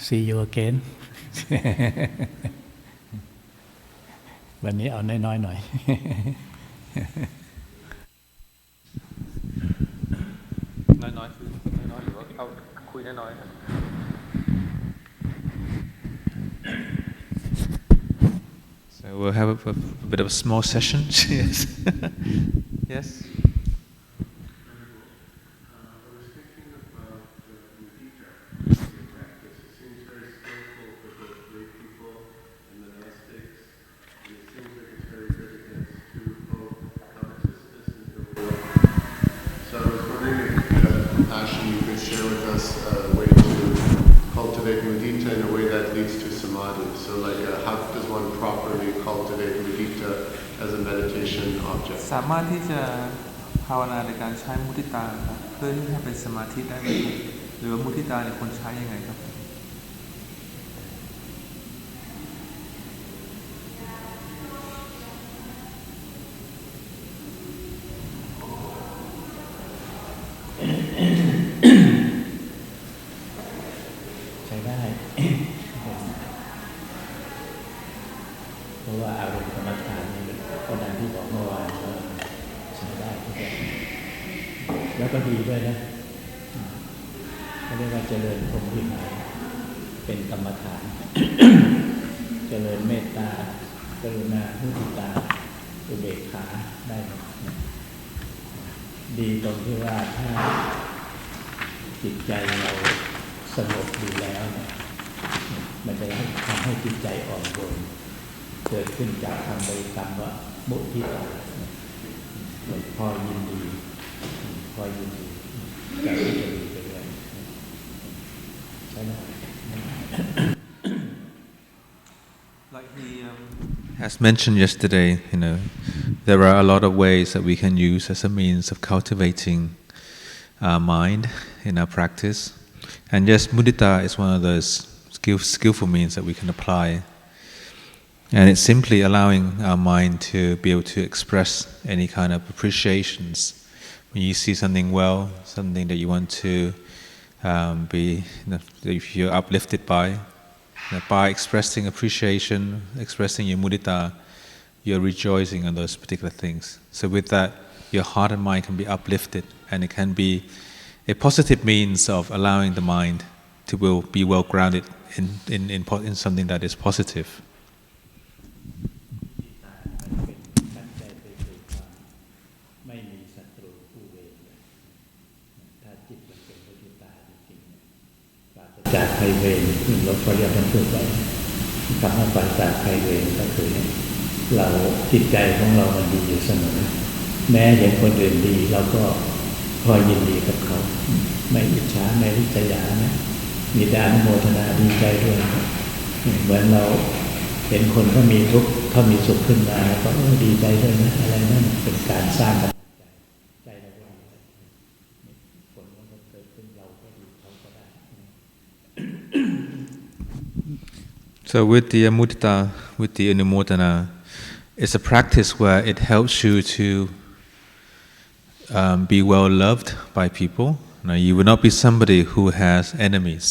See you again วันนี้เอาน้อยๆหน่อยน้อยๆคือน้อยๆหรือว่าเอาคุยน้อยๆ So we'll have a bit of a small session. Yes. Yes. You could share with us a way to cultivate mudita in a way that leads to samadhi. So how does one properly cultivate mudita as a meditation object? สามารถที่จะภาวนาในการใช้มุทิตาครับเพื่อที่ให้เป็นสมาธิได้ไหมหรือว่ามุทิตาเนี่ยควรใช้ยังไงครับใช้ได้เพราะว่าอารมณ์กรรมฐานนี่ก็ดังที่บอกเมื่อวานก็ใช้ได้ทุกอย่างแล้วก็ดีด้วยนะเขาเรียกว่าเจริญพรหมวิหารเป็นกรรมฐาน เจริญเมตตากรุณามุทิตาอุเบกขาได้ดีตรงที่ว่าถ้าจิตใจเราสงบดีแล้วเนี่ยมันจะทำให้จิตใจอ่อนโยนเกิดขึ้นจากคำบริกรรมว่ามุทิตาพอยินดีใจก็จะดีไปเลยใช่ไหม Like he has mentioned yesterday, there are a lot of ways that we can use as a means of cultivating our mind in our practice. And yes, mudita is one of those skillful means that we can apply. And it's simply allowing our mind to be able to express any kind of appreciations. When you see something well, something that you want to if you're uplifted by expressing appreciation, expressing your mudita, you're rejoicing on those particular things. So with that, your heart and mind can be uplifted, and it can be a positive means of allowing the mind to be well grounded in something that is positive. Luang Por Liem ท่านพูดไว้คำว่าปราศจากภัยเวรก็คือเราจิตใจของเรามันดีอยู่เสมอแม้เห็นคนอื่นดีเราก็พอยินดีกับเขาไม่อิจฉาไม่ริษยานะมีแต่อนุโมทนาดีใจด้วยเหมือนเราเห็นคนเขามีทุกข์เขามีสุขขึ้นมาก็ดีใจด้วยนะอะไรนั่นเป็นการสร้างใจเราก็ดีผลมันก็เกิดขึ้นเราก็ดีเขาก็ได้ So with the mudita, with the anumodana, it's a practice where it helps you to be well loved by people. Now, you will not be somebody who has enemies,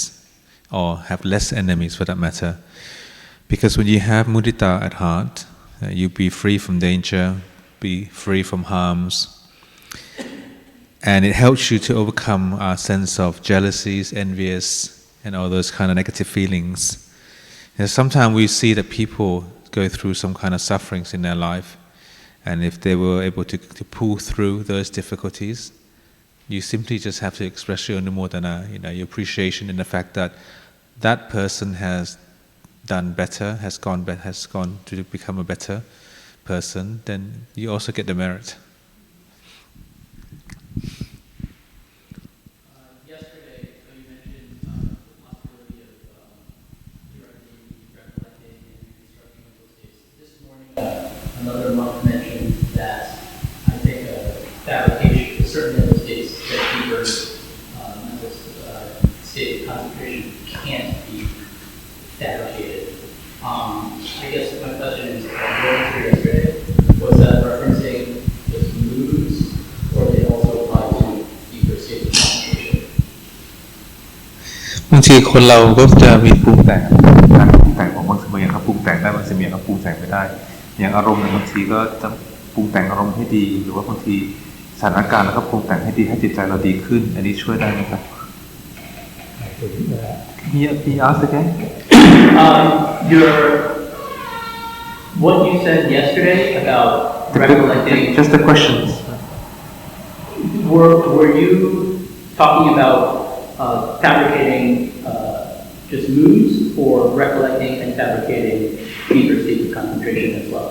or have less enemies for that matter. Because when you have mudita at heart, you'll be free from danger, be free from harms. And it helps you to overcome our sense of jealousies, envious, and all those kind of negative feelings. And sometimes we see that people go through some kind of sufferings in their life, and if they were able to pull through those difficulties, you simply just have to express your anumodana, your appreciation in the fact that that person has done better, has gone to become a better person, then you also get the merit. Another monk mentioned that I think fabrication, certain mental states that deeper mental state of concentration can't be fabricated. I guess my question is, going through yesterday, was that referencing just moods, or did it also apply to deeper states of concentration? บางที ทีคนเราก็จะมีปรุงแต่งการปรุงแต่งของบางสิ่งบางอย่างเขาปรุงแต่งได้บางสิ่งบางอย่างเขาปรุงแต่งไม่ได้อย่างอารมณ์บางทีก็จะปรุงแต่งอารมณ์ให้ดีหรือว่าบางทีสถานการณ์แล้วก็ปรุงแต่งให้ดีให้จิตใจเราดีขึ้นอันนี้ช่วยได้ไหมครับHe asked again your what you said yesterday about recollecting just the questions were you talking about fabricating just moods or recollecting and fabricating deeper states of concentration as well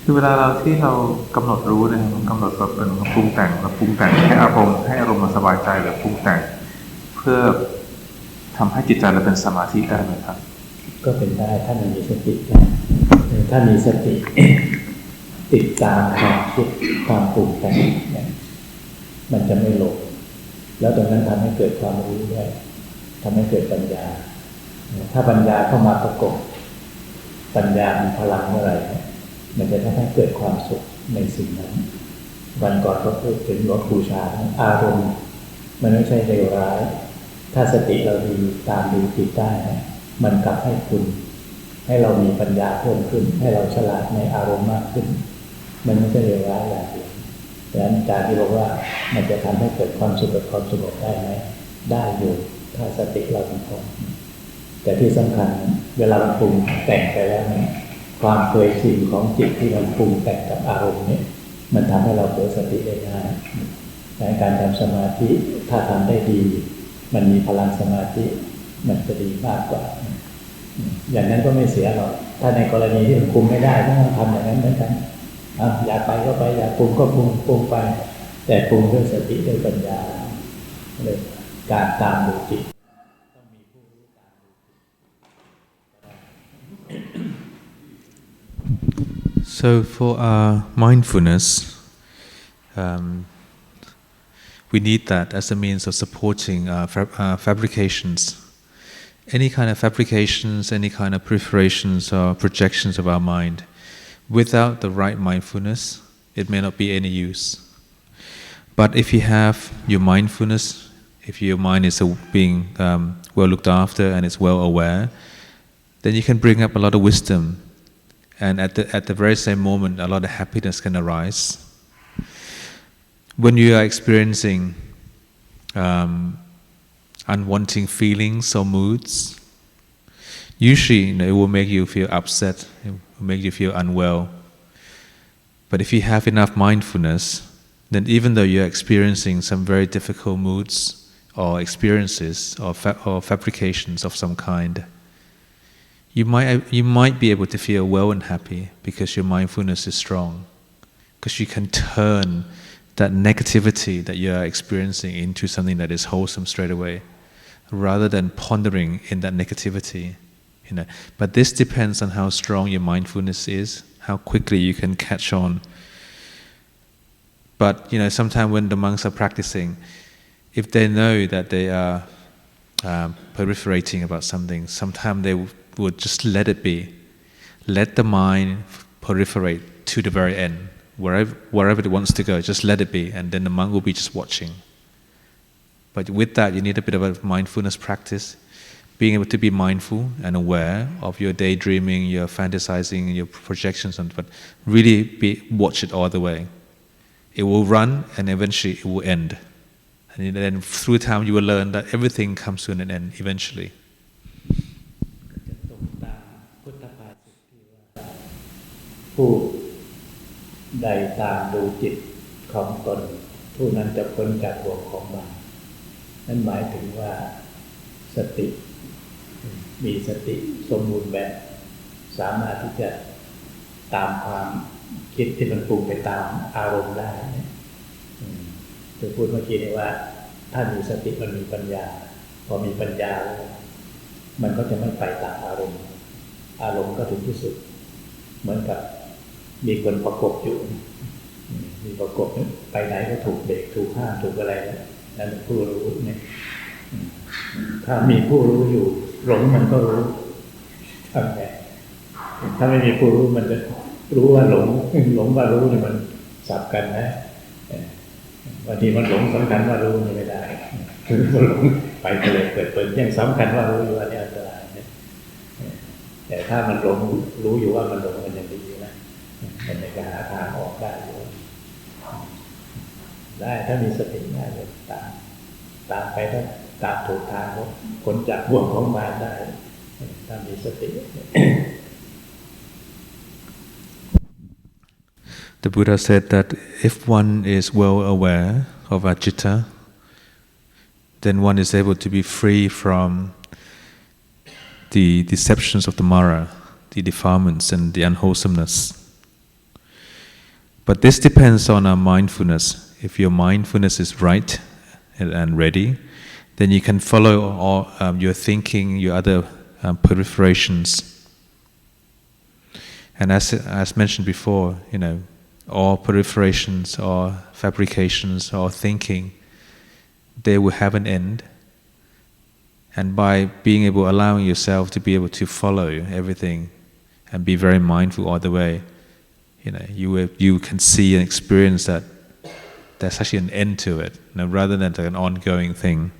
คือเวลาเราที่เรากำหนดรู้นะครับกำหนดแบบเป็นปรุงแต่งเราปรุงแต่งให้อารมณ์เราสบายใจหรือปรุงแต่งเพื่อทำให้จิตใจเราเป็นสมาธิได้ไหมครับก็เป็นได้ถ้ามันมีสตินะถ้ามีสติติดตามความคิดความปรุงแต่งเนี่ยมันจะไม่หลงแล้วตรงนั้นทำให้เกิดความรู้ด้วยทำให้เกิดปัญญาถ้าปัญญาเข้ามาประกบปัญญามีพลังเมื่อไหร่มันจะทำให้เกิดความสุขในสิ่งนั้นวันก่อนก็พูดถึงหลวงปู่ชาอารมณ์มันไม่ใช่เลวร้ายถ้าสติเราดีตามดูจิตได้มันกลับให้คุณให้เรามีปัญญาเพิ่มขึ้นให้เราฉลาดในอารมณ์มากขึ้นมันไม่ใช่เลวร้ายอย่างเดียวดังนั้นการที่บอกว่ามันจะทำให้เกิดความสุขกับความสงบได้ไหมได้อยู่ถ้าสติเราเป็นพอแต่ที่สำคัญเวลาเราปรุงแต่งไปแล้วความเคยชินของจิตที่มันปรุงแต่งกับอารมณ์นี้มันทำให้เราเกิดสติได้ง่ายในการทำสมาธิถ้าทำได้ดีมันมีพลังสมาธิมันจะดีมากกว่าอย่างนั้นก็ไม่เสียหรอกถ้าในกรณีที่มันคุมไม่ได้ต้องทำอย่างนั้นเหมือนกันอยากไปก็ไปอยากปรุงก็ปรุงไปแต่ปรุงด้วยสติด้วยปัญญาเลยการตามดูจิตต้องมีผู้รู้ตามดูจิต So for our mindfulness we need that as a means of supporting fabrications. Any kind of fabrications, any kind of proliferations or projections of our mind, without the right mindfulness, it may not be any use. But if you have your mindfulness, if your mind is being well looked after and it's well aware, then you can bring up a lot of wisdom. And at the very same moment, a lot of happiness can arise. When you are experiencing unwanting feelings or moods, usually it will make you feel upset, it will make you feel unwell. But if you have enough mindfulness, then even though you're experiencing some very difficult moods or experiences or fabrications of some kind, you might be able to feel well and happy because your mindfulness is strong, because you can turn that negativity that you are experiencing into something that is wholesome straight away, rather than pondering in that negativity. But this depends on how strong your mindfulness is, how quickly you can catch on. But sometimes when the monks are practicing, if they know that they are proliferating about something, sometimes they would just let it be. Let the mind proliferate to the very end. Wherever it wants to go, just let it be, and then the monk will be just watching. But with that, you need a bit of a mindfulness practice, being able to be mindful and aware of your daydreaming, your fantasizing, your projections, but really watch it all the way. It will run, and eventually it will end. And then through time, you will learn that everything comes to an end eventually. ผู้ใดตามดูจิตของตนผู้นั้นจะพ้นจากบ่วงของบาปนั่นหมายถึงว่าสติมีสติสมบูรณ์แบบสามารถที่จะตามความคิดที่มันปรุงไปตามอารมณ์ได้จะพูดเมื่อกี้นี้ว่าถ้ามีสติมันมีปัญญาพอมีปัญญาแล้วมันก็จะไม่ไปตามอารมณ์ก็ถึงที่สุดเหมือนกับมีคนประกบอยู่มีประกบไปไหนก็ถูกเบรกถูกห้ามถูกอะไรนั่นผู้รู้เนี่ยถ้ามีผู้รู้อยู่หลงมันก็รู้ทำไงถ้าไม่มีผู้รู้มันจะรู้ว่าหลงว่ารู้เนี่ยมันสับกันนะบางทีมันหลงสำคัญว่ารู้นี่ไม่ได้คือหลง ไฟก็เลยเปิดยังสำคัญว่ารู้อยู่ว่านี่อันตรายนะแต่ถ้ามันหลงรู้อยู่ว่ามันหลงมันยังดีนะมันจะหาทางออกได้อยู่ได้ถ้ามีสติได้เลยตามไปถ้าตามถูกทางพ้นจากบ่วงของมารได้ถ้ามีสติ The Buddha said that if one is well aware of ajita, then one is able to be free from the deceptions of the Mara, the defilements and the unwholesomeness. But this depends on our mindfulness. If your mindfulness is right and ready, then you can follow all your thinking, your other proliferations. And as mentioned before, all proliferations or fabrications or thinking, they will have an end. And by being able, allowing yourself to be able to follow everything and be very mindful all the way, you can see and experience that there's actually an end to it, rather than an ongoing thing.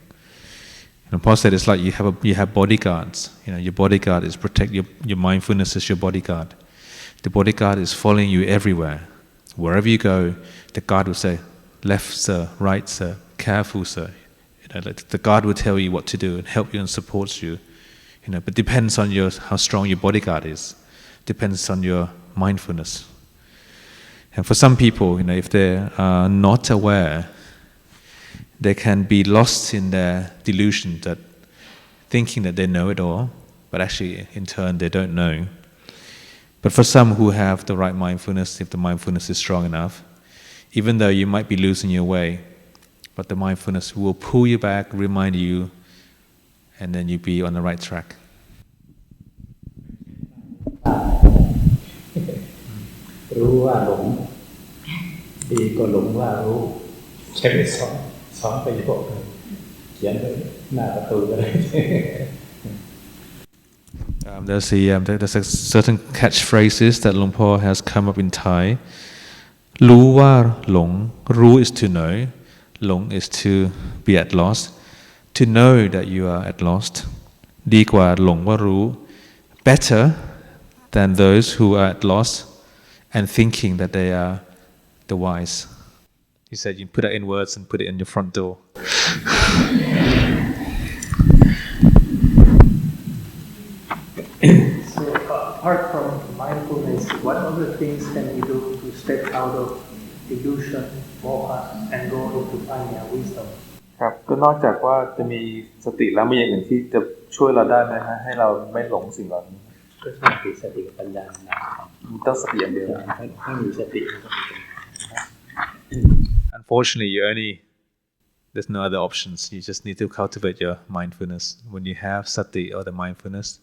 And Paul said it's like you have bodyguards. Your bodyguard is protect your mindfulness is your bodyguard. The bodyguard is following you everywhere. Wherever you go, the guard will say, "Left, sir. Right, sir. Careful, sir." The guard will tell you what to do and help you and supports you. But depends on how strong your bodyguard is. Depends on your mindfulness. And for some people, if they are not aware, they can be lost in their delusion, that thinking that they know it all, but actually in turn they don't know. But for some who have the right mindfulness, if the mindfulness is strong enough, even though you might be losing your way, but the mindfulness will pull you back, remind you, and then you'll be on the right track. รู้ว่าหลงดีก็หลงว่ารู้ใช้ไปสองประโยคเลยเขียนไว้หน้าประตูก็ได้ There's a certain catchphrases that Luang Por has come up in Thai. รู้ว่าหลง รู้ is to know, หลง is to be at loss. To know that you are at lost ดีกว่าหลงว่ารู้ better than those who are at loss and thinking that they are the wise. He said you put that in words and put it in your front door. So apart from mindfulness, what other things can we do to step out of illusion, moha, and go into panya, wisdom? ครับก็นอกจากว่าจะมีสติแล้วมีอย่างอื่นที่จะช่วยเราได้ไหมฮะให้เราไม่หลงสิ่งเหล่านี้ ก็สติสติกับปัญญานะ ต้องสติอย่างเดียว ถ้ามีสติ Unfortunately, there's no other options. You just need to cultivate your mindfulness. When you have sati or the mindfulness,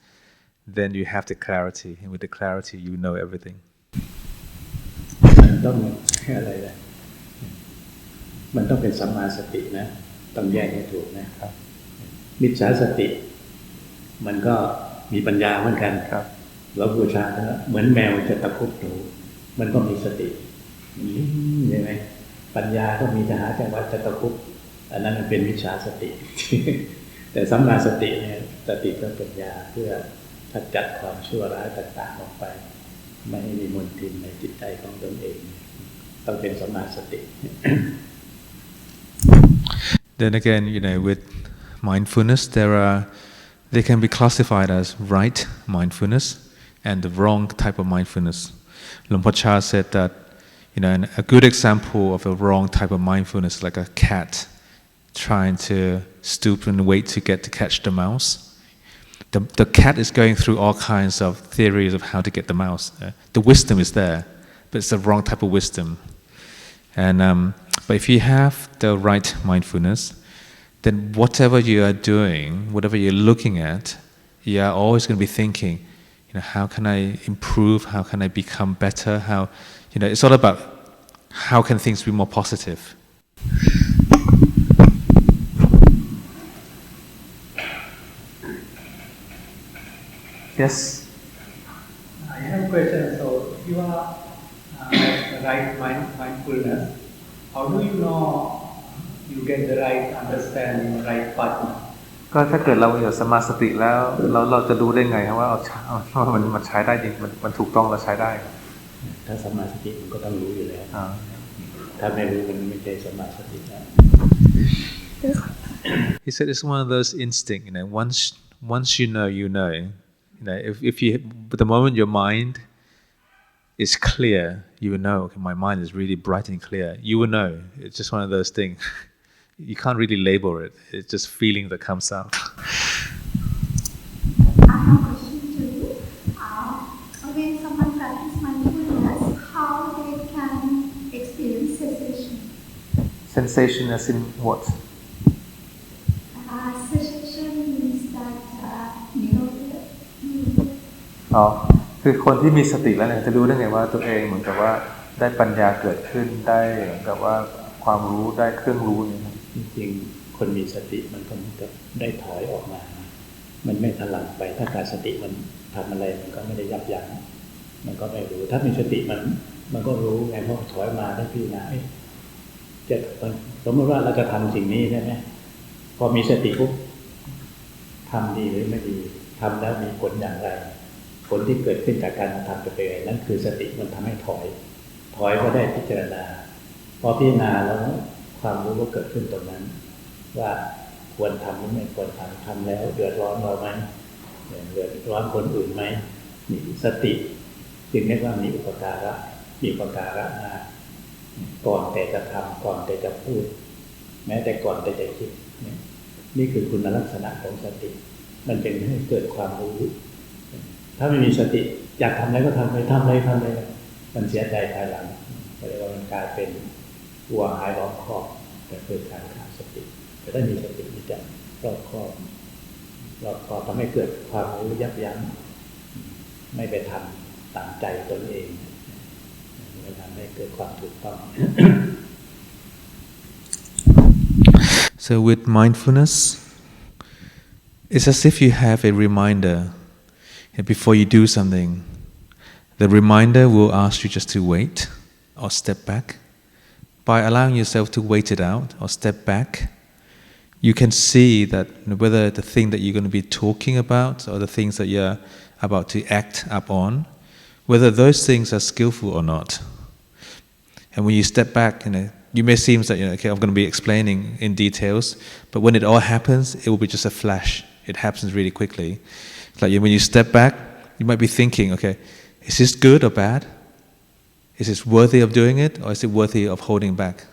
then you have the clarity, and with the clarity, you know everything. มันต้องอะไรนะมันต้องเป็นสัมมาสตินะต้องแยกให้ถูกนะครับมิจฉาสติมันก็มีปัญญาเหมือนกันครับเราบูชาเหมือนแมวจะตะคุบหนูมันก็มีสติใช่ไหมปัญญาก็มีจะหาจังหวะจะตะคุบอันนั้นมันเป็นมิจฉาสติ แต่สัมมาสติเนี่ยสติก็ปัญญาเพื่อขจัดความชั่วร้ายต่างๆออกไปไม่ให้มีมลทินในจิตใจของตนเองต้องเป็นสัมมาสติ Then again, with mindfulness, they can be classified as right mindfulness and the wrong type of mindfulness. Luang Por Chah said that, a good example of a wrong type of mindfulness is like a cat trying to stoop and wait to catch the mouse. The cat is going through all kinds of theories of how to get the mouse. The wisdom is there, but it's the wrong type of wisdom. And but if you have the right mindfulness, then whatever you are doing, whatever you're looking at, you are always going to be thinking, how can I improve? How can I become better? How, it's all about how can things be more positive. Yes. I have a question. So if you are right mindfulness, how do you know you get the right understanding, right partner? ก็ถ้าเกิดเราอยู่สมาสติแล้วเราจะรู้ได้ไงครับว่ามันใช้ได้จริงมันถูกต้องเราใช้ได้ถ้าสมาสติมันก็ต้องรู้อยู่แล้วถ้าไม่รู้มันไม่ใช่สมาสติแล้ว He said it's one of those instincts, once you know, if you, the moment your mind is clear, you will know, okay, my mind is really bright and clear. You will know. It's just one of those things. You can't really label it. It's just feeling that comes out. I have a question to you. When someone practices mindfulness, how they can experience cessation? Sensation as in what? Cessation means thatอ๋อคือคนที่มีสติแล้วเนี่ยจะรู้ได้ไงว่าตัวเองเหมือนกับว่าได้ปัญญาเกิดขึ้นได้เหมือนกับว่าความรู้ได้เครื่องรู้นี่จริงๆคนมีสติมันก็ได้ถอยออกมามันไม่ถลำไปถ้าขาดสติมันทำอะไรมันก็ไม่ได้ยับยั้งมันก็ไม่รู้ถ้ามีสติมันก็รู้ไงเพราะถอยมาได้พี่นะจะสมมติว่าเราจะทำสิ่งนี้ใช่ไหมพอมีสติปุ๊บทำดีหรือไม่ดีทำแล้วมีผลอย่างไรผลที่เกิดขึ้นจากการทำจะเป็นไงนั่นคือสติมันทำให้ถอยก็ได้พิจารณาพอพิจารณาแล้วความรู้ก็เกิดขึ้นตรงนั้นว่าควรทำหรือไม่ควรทำแล้วเดือดร้อนเราไหมเดือดร้อนคนอื่นไหมนี่สติจึงเรียกว่ามีอุปการะมาก่อนแต่จะทำก่อนแต่จะพูดแม้แต่ก่อนแต่จะคิดนี่คือคุณลักษณะของสติมันเป็นให้เกิดความรู้ถ้าไม่มีสติอยากทำอะไรก็ทำเลยมันเสียใจภายหลังก็เลยว่ามันกลายเป็นวัวหายล้อมคอกแต่เกิดการขาดสติแต่ถ้ามีสติมันจะรอบคอบทำให้เกิดความรู้ยับยั้งไม่ไปทำตามใจตนเองมันทำให้เกิดความถูกต้อง So with mindfulness, it's as if you have a reminder before you do something. The reminder will ask you just to wait or step back. By allowing yourself to wait it out or step back, you can see that whether the thing that you're going to be talking about or the things that you're about to act upon, whether those things are skillful or not. And when you step back, you may seem that, okay, I'm going to be explaining in details, but when it all happens, it will be just a flash. It happens really quickly. It's like when you step back, you might be thinking, okay, is this good or bad? Is this worthy of doing it, or is it worthy of holding back?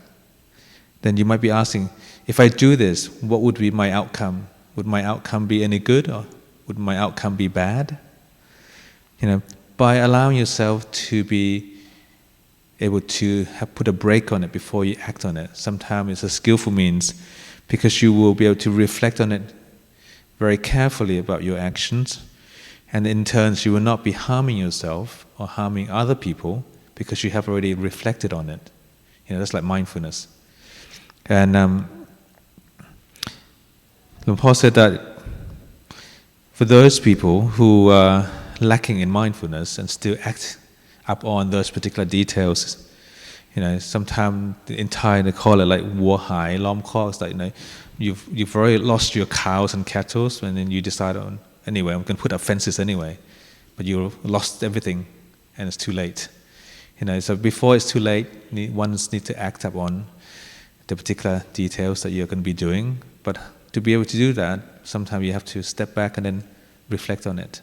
Then you might be asking, if I do this, what would be my outcome? Would my outcome be any good, or would my outcome be bad? By allowing yourself to be able to put a brake on it before you act on it. Sometimes it's a skillful means because you will be able to reflect on it very carefully about your actions, and in turn you will not be harming yourself or harming other people because you have already reflected on it. That's like mindfulness. And Luang Por said that for those people who are lacking in mindfulness and still act upon those particular details, sometimes in Thai they call it like war hai, lom kok, like you've already lost your cows and cattle, and then you decide on anyway I'm going to put up fences anyway, but you've lost everything and it's too late. So before it's too late, one needs to act upon the particular details that you're going to be doing. But to be able to do that, sometimes you have to step back and then reflect on it.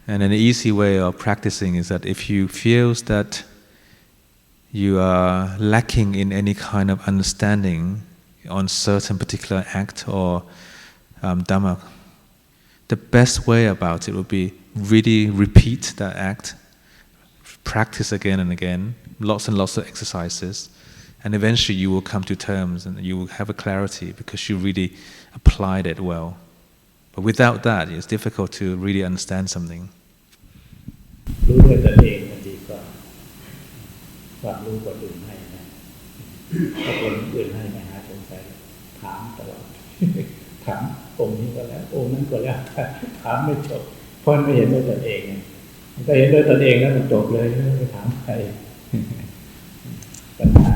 And an easy way of practicing is that if you feel that you are lacking in any kind of understanding on certain particular act or dhamma, the best way about it would be really repeat that act, practice again and again, lots and lots of exercises, and eventually you will come to terms and you will have a clarity because you really applied it well. But without that, it's difficult to really understand something. รู้ด้วยตนเองมันดีกว่าความรู้คนอื่นให้นะถ้าคนอื่นให้ไม่หาสงสัยถามตลอดถามองค์นี้ก็แล้วองค์นั้นก็แล้วถามไม่จบ เพราะไม่เห็นด้วยตนเองมันก็เห็นด้วยตนเองแล้วมันจบเลยไม่ไปถามใครปัญหา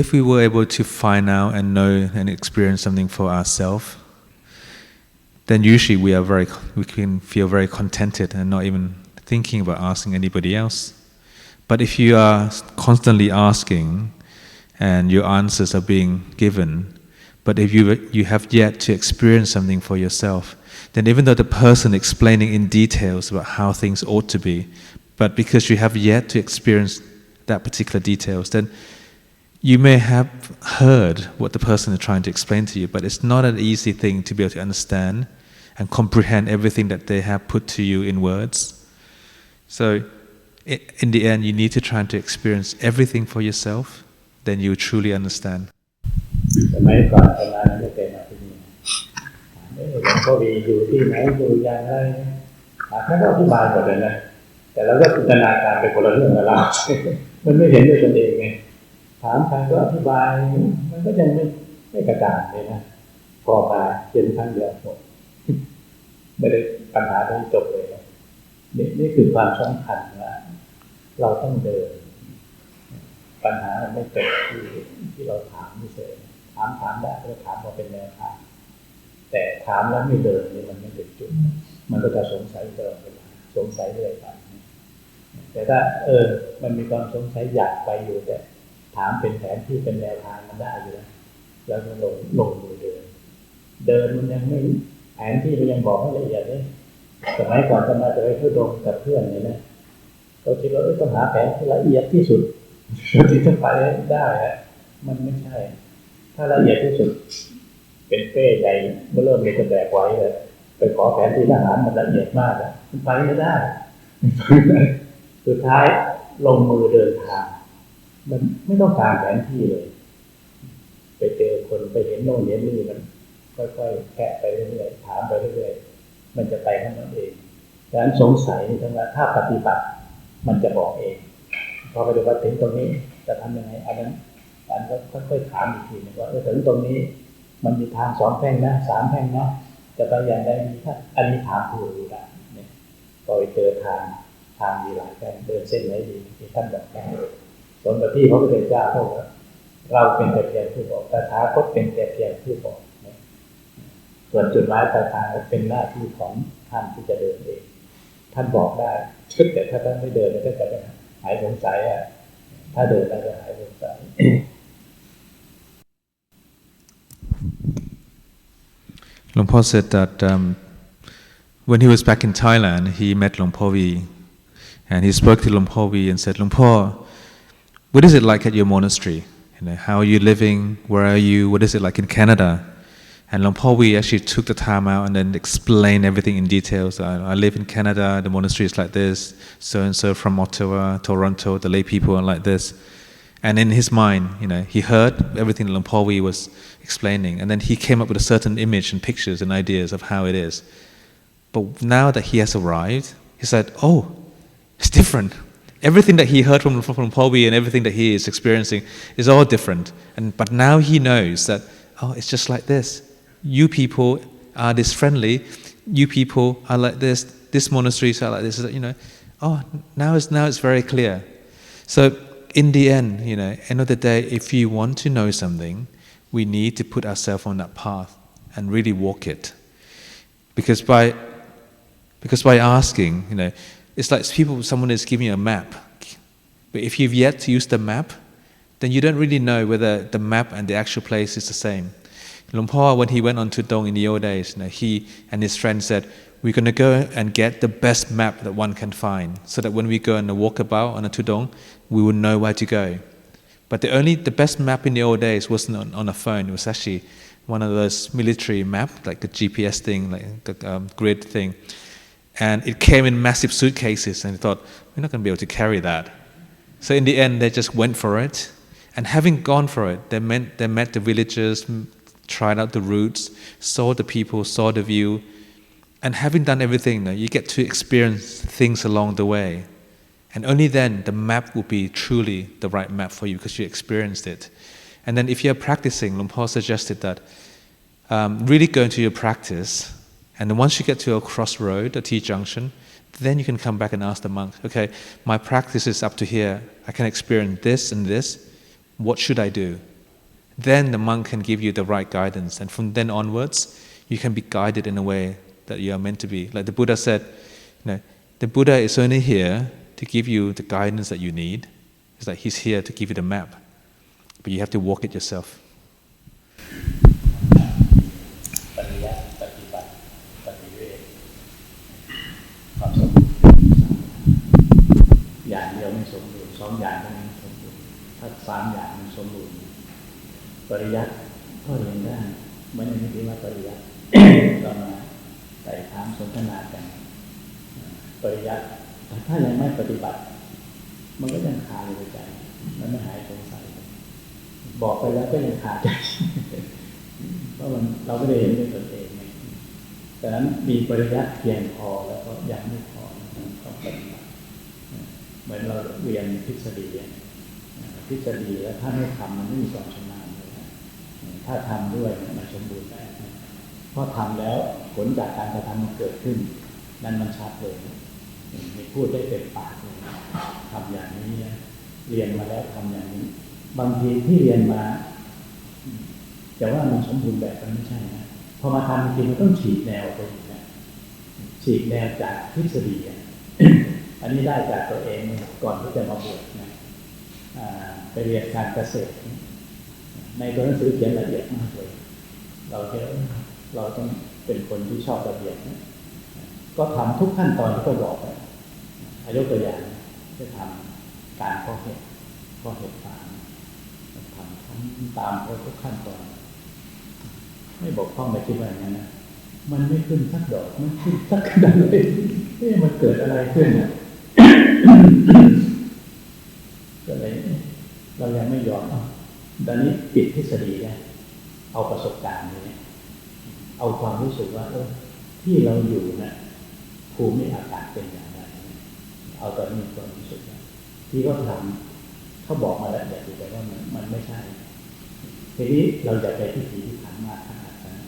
If we were able to find out and know and experience something for ourselves, then usually we can feel very contented and not even thinking about asking anybody else. But if you are constantly asking and your answers are being given, but if you have yet to experience something for yourself, then even though the person explaining in details about how things ought to be, but because you have yet to experience that particular details, then you may have heard what the person is trying to explain to you, but it's not an easy thing to be able to understand and comprehend everything that they have put to you in words. So in the end, you need to try to experience everything for yourself, then you truly understand. สมัยก่อนประมาณนั้นไม่เป็นมาที่นี่หลวงพ่อวีอยู่ที่ไหนอยู่อย่างไรท่านก็อธิบายหมดเลยนะแต่เราก็จินตนาการไปคนละเรื่องกับเรา มันไม่เห็นด้วยตนเองไงถามใครก็อธิบายมันก็ยังไม่กระจ่างเลยนะพอมาเห็นครั้งเดียวหมดไม่ได้ปัญหาที่จบเลยนี่คือความสำคัญว่าเราต้องเดินปัญหาไม่จบที่เราถามไม่เฉยถามได้ก็ถามมาเป็นแนวทางแต่ถามแล้วไม่เดินนี่มันไม่ถึงจุดมันก็จะสงสัยเดินไปสงสัยเรื่อยไปแต่ถ้ามันมีความสงสัยอยากไปอยู่แต่ถามเป็นแผนที่เป็นแนวทางมันได้อยู่แล้วมันลงมือเดินมันยังไม่แผนที่มันยังบอกไม่ละเอียดเลยสมัยก่อนจะมาจะไปทุดงกับเพื่อนนี่นะเราคิดว่าต้องหาแผนที่ละเอียดที่สุดที่จะไปได้มันไม่ใช่ถ้าละเอียดที่สุดเป็นเป้ใหญ่เมื่อเริ่มเลยจะแบกไว้เลยไปขอแผนที่ทหารมันละเอียดมากมันไปไม่ได้สุดท้ายลงมือเดินทางมันไม่ต้องการแผนที่เลยไปเจอคนไปเห็นโน่นเห็นนี่มันค่อยๆแกะไปเรื่อยๆถามไปเรื่อยๆมันจะไปของมันเองดังนั้นสงสัยทั้งนั้นถ้าปฏิบัติมันจะบอกเองพอปฏิบัติถึงตรงนี้จะทำยังไงอันนั้นก็ค่อยๆถามอีกทีนึงว่าถึงตรงนี้มันมีทาง2แพร่งนะ3แพร่งนะจะไปอย่างไรมีถ้าอันนี้ถามผู้รู้ได้เนี่ยพอไปเจอทางมีหลายแพร่งเดินเส้นไหนดีที่ท่านบอกได้สมกับที่พระพุทธเจ้าบอกว่าเราเป็นแต่เพียงผู้บอกตถาคตเป็นแต่เพียงผู้บอกส่วนจุดหมายปลายทางเป็นหน้าที่ของท่านที่จะเดินเองท่านบอกได้แต่ถ้าท่านไม่เดินก็จะหายสงสัยถ้าเดินแล้วจะหายสงสัย Luang Por said that when he was back in Thailand, he met Luang Por Vi, and he spoke to Luang Por Vi and said, Luang Por, what is it like at your monastery? How are you living? Where are you? What is it like in Canada? And Luang Por Vi actually took the time out and then explained everything in detail. So I live in Canada, the monastery is like this, so-and-so from Ottawa, Toronto, the lay people are like this. And in his mind, he heard everything that Luang Por Vi was explaining, and then he came up with a certain image and pictures and ideas of how it is. But now that he has arrived, he said, oh, it's different. Everything that he heard from Luang Por Vi and everything that he is experiencing is all different. But now he knows that, oh, it's just like this. You people are this friendly. You people are like this. This monasteries are like this. Oh, now it's very clear. So in the end, end of the day, if you want to know something, we need to put ourselves on that path and really walk it. Because by asking, it's like someone is giving you a map. But if you've yet to use the map, then you don't really know whether the map and the actual place is the same. Luang Por, when he went on Tudong in the old days, he and his friends said, we're going to go and get the best map that one can find, so that when we go on a walkabout on a Tudong, we will know where to go. But the best map in the old days wasn't on a phone. It was actually one of those military map, like the GPS thing, like the grid thing. And it came in massive suitcases, and they thought, we're not going to be able to carry that. So in the end, they just went for it. And having gone for it, they met the villagers, tried out the routes, saw the people, saw the view. And having done everything, you get to experience things along the way. And only then the map will be truly the right map for you, because you experienced it. And then if you're practicing, Luang Por suggested that really go into your practice, and then once you get to a crossroad, a T-junction, then you can come back and ask the monk, okay, my practice is up to here, I can experience this and this, what should I do? Then the monk can give you the right guidance, and from then onwards, you can be guided in a way that you are meant to be. Like the Buddha said, the Buddha is only here to give you the guidance that you need. It's like he's here to give you the map, but you have to walk it yourself. ปริยัติปฏิบัติปฏิเวทความสมบูรณ์อย่างเดียวไม่สมบูรณ์สองอย่างก็ไม่สมบูรณ์ถ้าสามอย่างมันสมบูรณ์ปริยัติก็เรียนได้ไม่ได้คิดว่าปริยัติ เรามาไต่ถามสนทนากันปริยัติถ้ายังไม่ปฏิบัติมันก็ยังคาอยู่ในใจมันไม่หายสงสัยบอกไปแล้วก็ยังคาใจ เพราะเราไม่ได้เห็นด้วยตนเองดังนั้นมีปริยัติเพียงพอแล้วก็ยังไม่พอต้องปฏิบัติเหมือนเราเรียนทฤษฎีแล้วถ้าไม่ทำมันไม่มีความชำนาญเลยถ้าทำด้วยมันสมบูรณ์แบบเพราะทำแล้วผลจากการกระทำมันเกิดขึ้นนั่นมันชัดเลยมีพูดได้เต็มปากเลยทำอย่างนี้เรียนมาแล้วทำอย่างนี้บางทีที่เรียนมาแต่ว่ามันสมบูรณ์แบบมันไม่ใช่นะพอมาทำจริงมันต้องฉีกแนวไปอีกนะฉีกแนวจากทฤษฎี อันนี้ได้จากตัวเองก่อนที่จะมาบวชนะไปเรียนการเกษตรในตัวหนังสือเขียนละเอียดมากเลยเราต้องเป็นคนที่ชอบละเอียดนะก็ทำทุกขั้นตอนที่เขาบอกไปยกตัวอย่างจะทำการเพาะเห็ดฟางทำตามเขาทุกขั้นตอนไม่บอกข้องไปคิดว่าอย่างนั้นนะมันไม่ขึ้นสักดอกไม่ขึ้นสักกระดานเลยมันเกิดอะไรขึ้นอ่ะ ก็เลยเรายังไม่ยอมตอนนี้ปิดทฤษฎีเนี่ยเอาประสบการณ์นี้เอาความรู้สึกว่าที่เราอยู่นะภูมิอากาศเป็นอย่างไรเอาตอนนี้ความรู้สึกที่เขาทำเขาบอกมาแล้วแต่ว่ามันไม่ใช่ทีนี้เราจะไปที่ถีที่ถันมากขนาดนั้น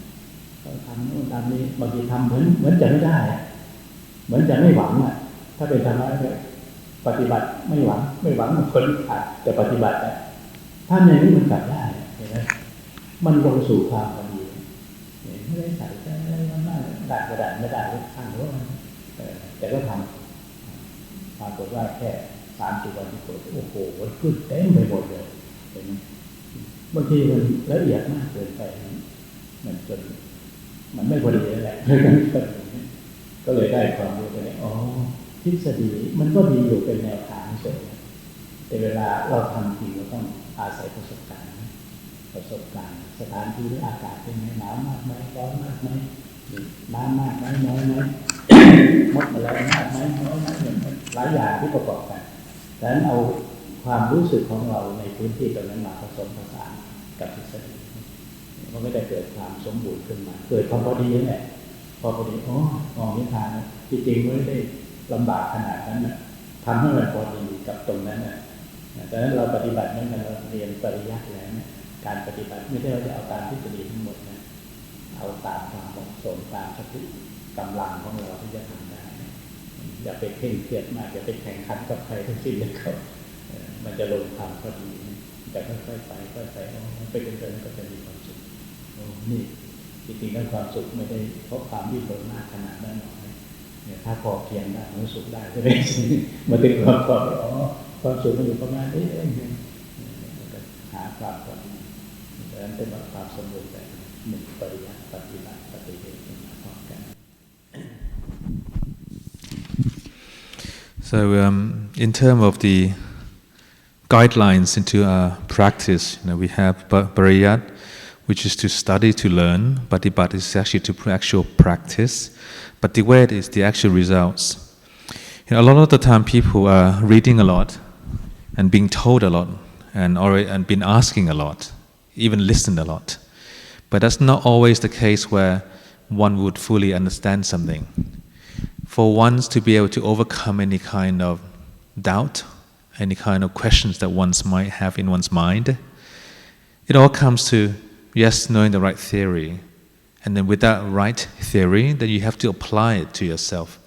เราทำโน่นทำนี้บางทีทำเหมือนจะไม่ได้เหมือนจะไม่หวังอ่ะถ้าเป็นธรรมะเนี่ยปฏิบัติไม่หวังมันคนขาดแต่ปฏิบัติถ้าในนี้มันกลับได้เห็นไหมมันลงสู่ความพอดีไม่ได้ใส่ใจอะไรมากดัดกระดาษไม่ได้ข้างหัวแต่ก็ทำปรากฏว่าแค่30 วันที่เกิดโอ้โหขึ้นเต็มไปหมดเลยเห็นไหมบางทีมันละเอียดมากเกินไปมันจนมันไม่พอดีแล้วแหละก็เลยได้ความรู้ไปเลยทฤษฎีมันก็ดีอยู่เป็นแนวทางเฉยแต่เวลาเราทำจริงเราต้องอาศัยประสบการณ์สถานที่หรืออากาศเป็นไงหนาวมากไหมร้อนมากไหมน้ำมากไหมน้อยไหม มดอะไรมากไหมน้อยไหมหลายอย่างที่ประกอบกันดังนั้นเอาความรู้สึกของเราในพื้นที่ตรงนั้นมาผสมผสานกับทฤษฎีมันก็จะเกิดความสมบูรณ์ขึ้นมาเกิดความพอดีนี่แหละพอดีมองนิทานจริงๆไม่ได้ลำบากขนาดนั้นนะทำให้มันพอดีกับตรงนั้นนะดังนั้นเราปฏิบัติเมื่อเราเรียนปริยัติแล้วการปฏิบัติไม่ใช่เราจะเอาตามทฤษฎีทั้งหมดนะเอาตามความเหมาะสมตามสติกำลังของเราที่จะทำได้อย่าไปเคร่งเครียดมากอย่าไปแข่งขันกับใครทั้งสิ้นเลยครับมันจะลงความพอดีแต่ค่อยๆไปไปเรื่อยๆก็จะมีความสุขนี่จริงๆแล้วความสุขไม่ได้เพราะความดิ้นรนมากขนาดนั้นหรอกเนี่ยถ้าพอเพียงได้ความสุขได้ก็ได้มาถึงความสุขมันอยู่ประมาณนี้เองหาความพอดีดังนั้นเป็นความสมบูรณ์แบบหนึ่งปริยัติปฏิบัติปฏิเวทมาพร้อมกัน So in terms of the guidelines into our practice, we have pariyat, which is to study, to learn. Patipat is actually to actual practice. Pativet is the actual results. A lot of the time people are reading a lot and being told a lot and been asking a lot, even listened a lot. But that's not always the case where one would fully understand something. For one to be able to overcome any kind of doubt, any kind of questions that one might have in one's mind, it all comes to, yes, knowing the right theory, And then with that right theory, then you have to apply it to yourself.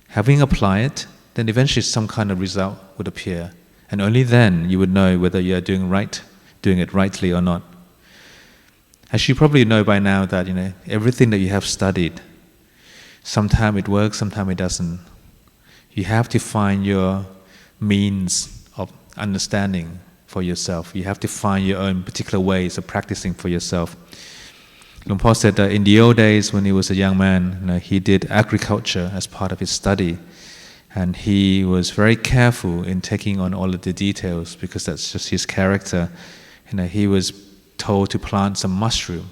Having applied it, then eventually some kind of result would appear. And only then you would know whether you are doing it rightly or not. As you probably know by now that, everything that you have studied, sometimes it works, sometimes it doesn't. You have to find your means of understanding for yourself. You have to find your own particular ways of practicing for yourself. Luang Por said that in the old days when he was a young man, he did agriculture as part of his study. And he was very careful in taking on all of the details because that's just his character. He was told to plant some mushroom.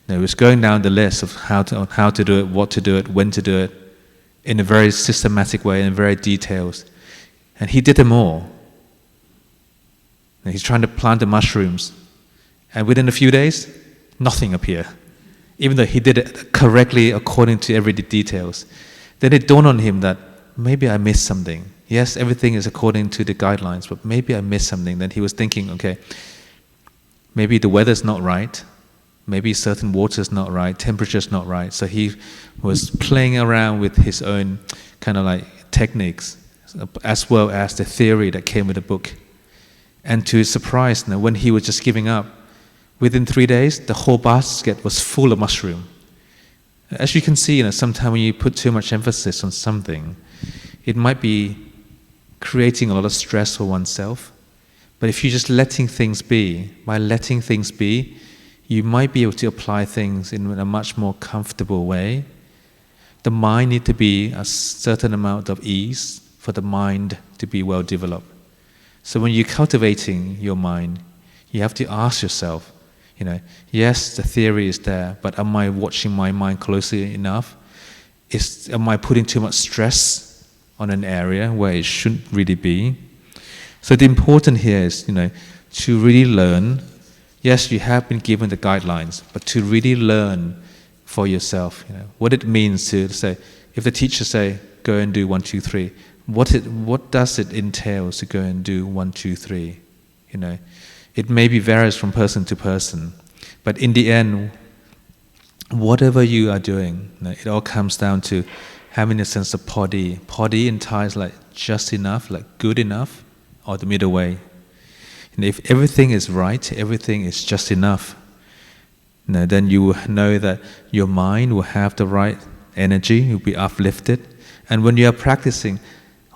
He was going down the list of how to do it, what to do it, when to do it, in a very systematic way, in very details. And he did them all. He's trying to plant the mushrooms. And within a few days, nothing appeared. Even though he did it correctly according to every details. Then it dawned on him that maybe I missed something. Yes, everything is according to the guidelines, but maybe I missed something. Then he was thinking, okay, maybe the weather's not right. Maybe certain water's not right, temperature's not right. So he was playing around with his own kind of like techniques, as well as the theory that came with the book. And to his surprise, when he was just giving up, within 3 days, the whole basket was full of mushroom. As you can see, sometimes when you put too much emphasis on something, it might be creating a lot of stress for oneself. But if you're just letting things be, by letting things be, you might be able to apply things in a much more comfortable way. The mind needs to be a certain amount of ease for the mind to be well developed. So when you're cultivating your mind, you have to ask yourself, yes, the theory is there, but am I watching my mind closely enough? Am I putting too much stress on an area where it shouldn't really be? So the important here is, to really learn. Yes, you have been given the guidelines, but to really learn for yourself, what it means to say, if the teacher say, go and do 1, 2, 3, what does it entail to go and do 1, 2, 3? It maybe varies from person to person, but in the end, whatever you are doing, it all comes down to having a sense of podi. Podi in Thai is like just enough, like good enough, or the middle way. And if everything is right, everything is just enough, then you will know that your mind will have the right energy, you'll be uplifted. And when you are practicing,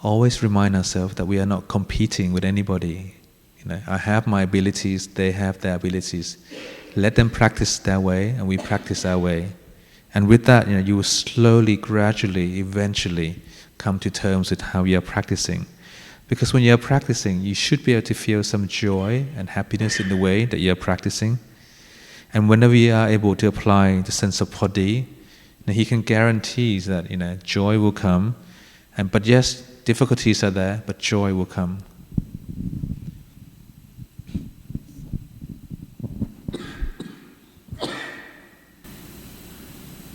always remind ourselves that we are not competing with anybody. I have my abilities, they have their abilities. Let them practice their way, and we practice our way. And with that, you will slowly, gradually, eventually come to terms with how you are practicing. Because when you are practicing, you should be able to feel some joy and happiness in the way that you are practicing. And whenever you are able to apply the sense of podi, he can guarantee that joy will come. But yes, difficulties are there, but joy will come.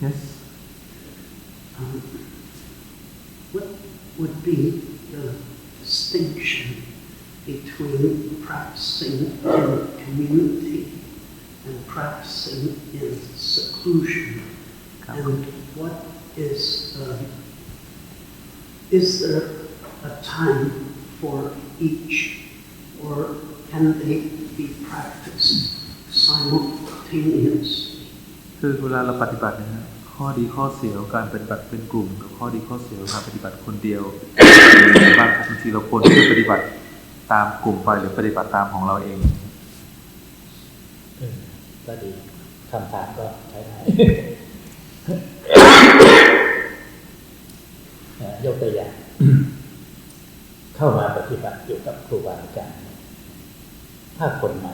Yes. What would be the distinction between practicing in community and practicing in seclusion? And what is there a time for each, or can they be practiced simultaneously? คือเวลาเราปฏิบัติข้อดีข้อเสียของการปฏิบัติเป็นกลุ่มกับข้อดีข้อเสียของการปฏิบัติคนเดียวบางทีเราควรที่จะปฏิบัติตามกลุ่มไปหรือปฏิบัติตามของเราเองก็ดีคำถามก็ใช้ได้ ยกตัวอย่างเข้ามาปฏิบัติอยู่กับครูบาอาจารย์ถ้าคนใหม่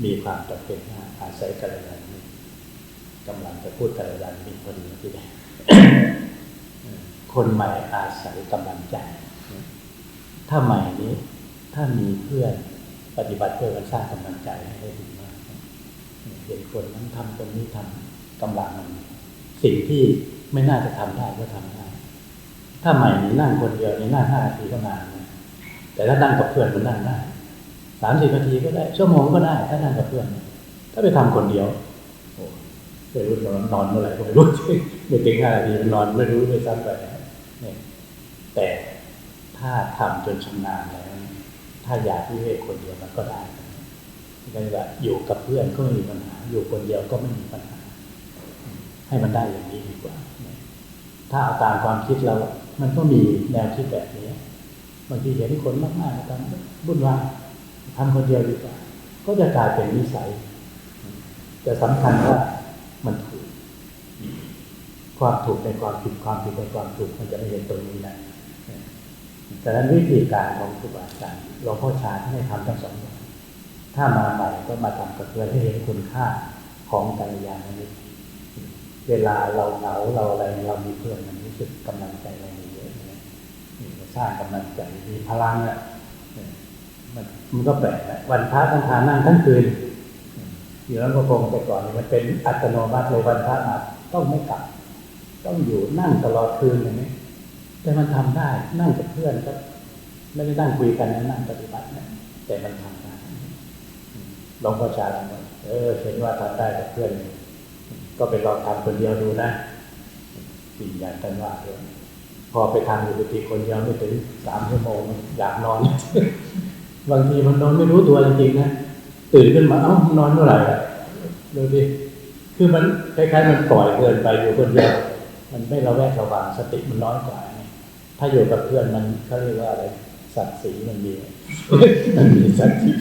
มีความจำเป็นอาศัยกัลยาณมิตรกำลังจะพูดกัลยาณมิตรพอดีที่ได้ คนใหม่อาศัยกำลังใจถ้าใหม่นี้ถ้ามีเพื่อนปฏิบัติเพื่อการสร้างกำลังใจให้ได้ดีมากเห็นคนนั้นทำคนนี้ทำกำลังมันสิ่งที่ไม่น่าจะทำได้ก็ทำได้ถ้าใหม่นี่นั่งคนเดียวนี่นั่ง5 นาทีก็นานนะแต่ถ้านั่งกับเพื่อนมันนั่งได้30 นาทีก็ได้ชั่วโมงก็ได้ถ้านั่งกับเพื่อนถ้าไปทำคนเดียวโอ้ ไปรู้นอนเมื่อไหร่ก็ไม่รู้ไม่ถึง5 นาทีนอนไม่รู้ด้วยซ้ำไปเนี่ยแต่ถ้าทำจนชำนาญแล้วถ้าอยากวิเวกคนเดียวมันก็ได้ก็เลยว่าอยู่กับเพื่อนก็ไม่มีปัญหาอยู่คนเดียวก็ไม่มีปัญหาให้มันได้อย่างนี้ดีกว่าถ้าเอาตามความคิดเรามันก็มีแนวคิดแบบนี้บางทีเห็นคนมากๆกันวุ่นวายทำคนเดียวดีกว่าก็จะกลายเป็นนิสัยจะสำคัญว่ามันถูกความถูกในความผิดความผิดในความถูกมันจะไม่เห็นตรงนี้นะแต่นั้นวิธีการของครูบาอาจารย์หลวงพ่อชาท่านให้ทำทั้งสองอย่างถ้ามาใหม่ก็มาทำกับเพื่อนให้เห็นคุณค่าของกัลยาณมิตรเวลาเราเหงาเราอะไรเรามีเพื่อนมันรู้สึกกำลังใจเราเยอะนะสร้างกำลังใจมีพลังอ่ะมันก็แปลกนะวันพระท่านทานนั่งทั้งคืนอยู่แล้วก็คงแต่ก่อนมันเป็นอัตโนมัติเลยวันพระมาต้องไม่กลับต้องอยู่นั่งตลอดคืนอย่างนี้แต่มันทำได้นั่งกับเพื่อนก็ไม่ได้นั่งคุยกันนั่งปฏิบัตินะแต่มันทำได้ลองประชาชนเห็นว่าทำได้กับเพื่อนก็ไปลองทำคนเดียวดูนะจริงอย่างกันว่าพอไปทำอยู่ปกติคนเดียวไม่ถึง3 ชั่วโมงอยากนอนบางทีมันนอนไม่รู้ตัวจริงๆนะตื่นขึ้นมาเอ้านอนเมื่อไหร่ล่ะดูดิคือมันคล้ายๆมันปล่อยเกินไปอยู่คนเดียวมันไม่ระแวดระวังสติมันน้อยกว่าถ้าอยู่กับเพื่อนมันเขาเรียกว่าอะไรศักดิ์ศรีมันมีมันมีศักดิ์ศรี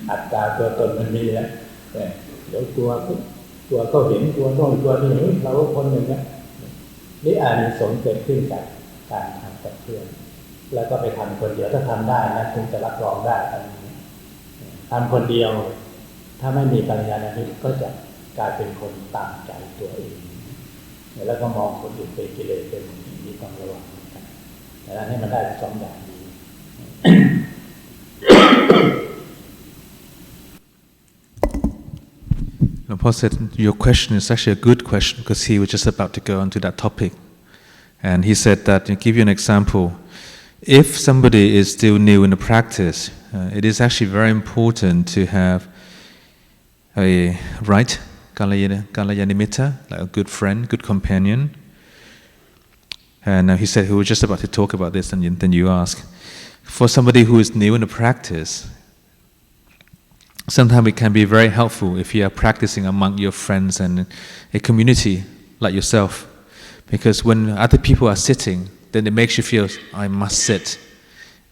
อัตตาตัวตนมันมีแล้วแต่เดี๋ยวตัวก็เห็นตัวโน่นตัวนี่เราก็คนหนึ่งนะนี่อานิสงส์เกิดขึ้นจากการทำกับเพื่อนแล้วก็ไปทำคนเดียวถ้าทำได้นะถึงจะรับรองได้อันนี้ทำคนเดียวถ้าไม่มีกัลยาณมิตรก็จะกลายเป็นคนตามใจตัวเองแล้วก็มองคนอื่นเป็นกิเลสเป็นอย่างนี้ต้องระวังกันแต่นั้นให้มันได้2 อย่างดี Paul said, your question is actually a good question because he was just about to go on to that topic. And he said that, to give you an example, if somebody is still new in the practice, it is actually very important to have a right Kalyana, like a good friend, good companion. And he said he was just about to talk about this, and then you ask. For somebody who is new in the practice, sometimes it can be very helpful if you are practicing among your friends and a community like yourself. Because when other people are sitting, then it makes you feel, I must sit.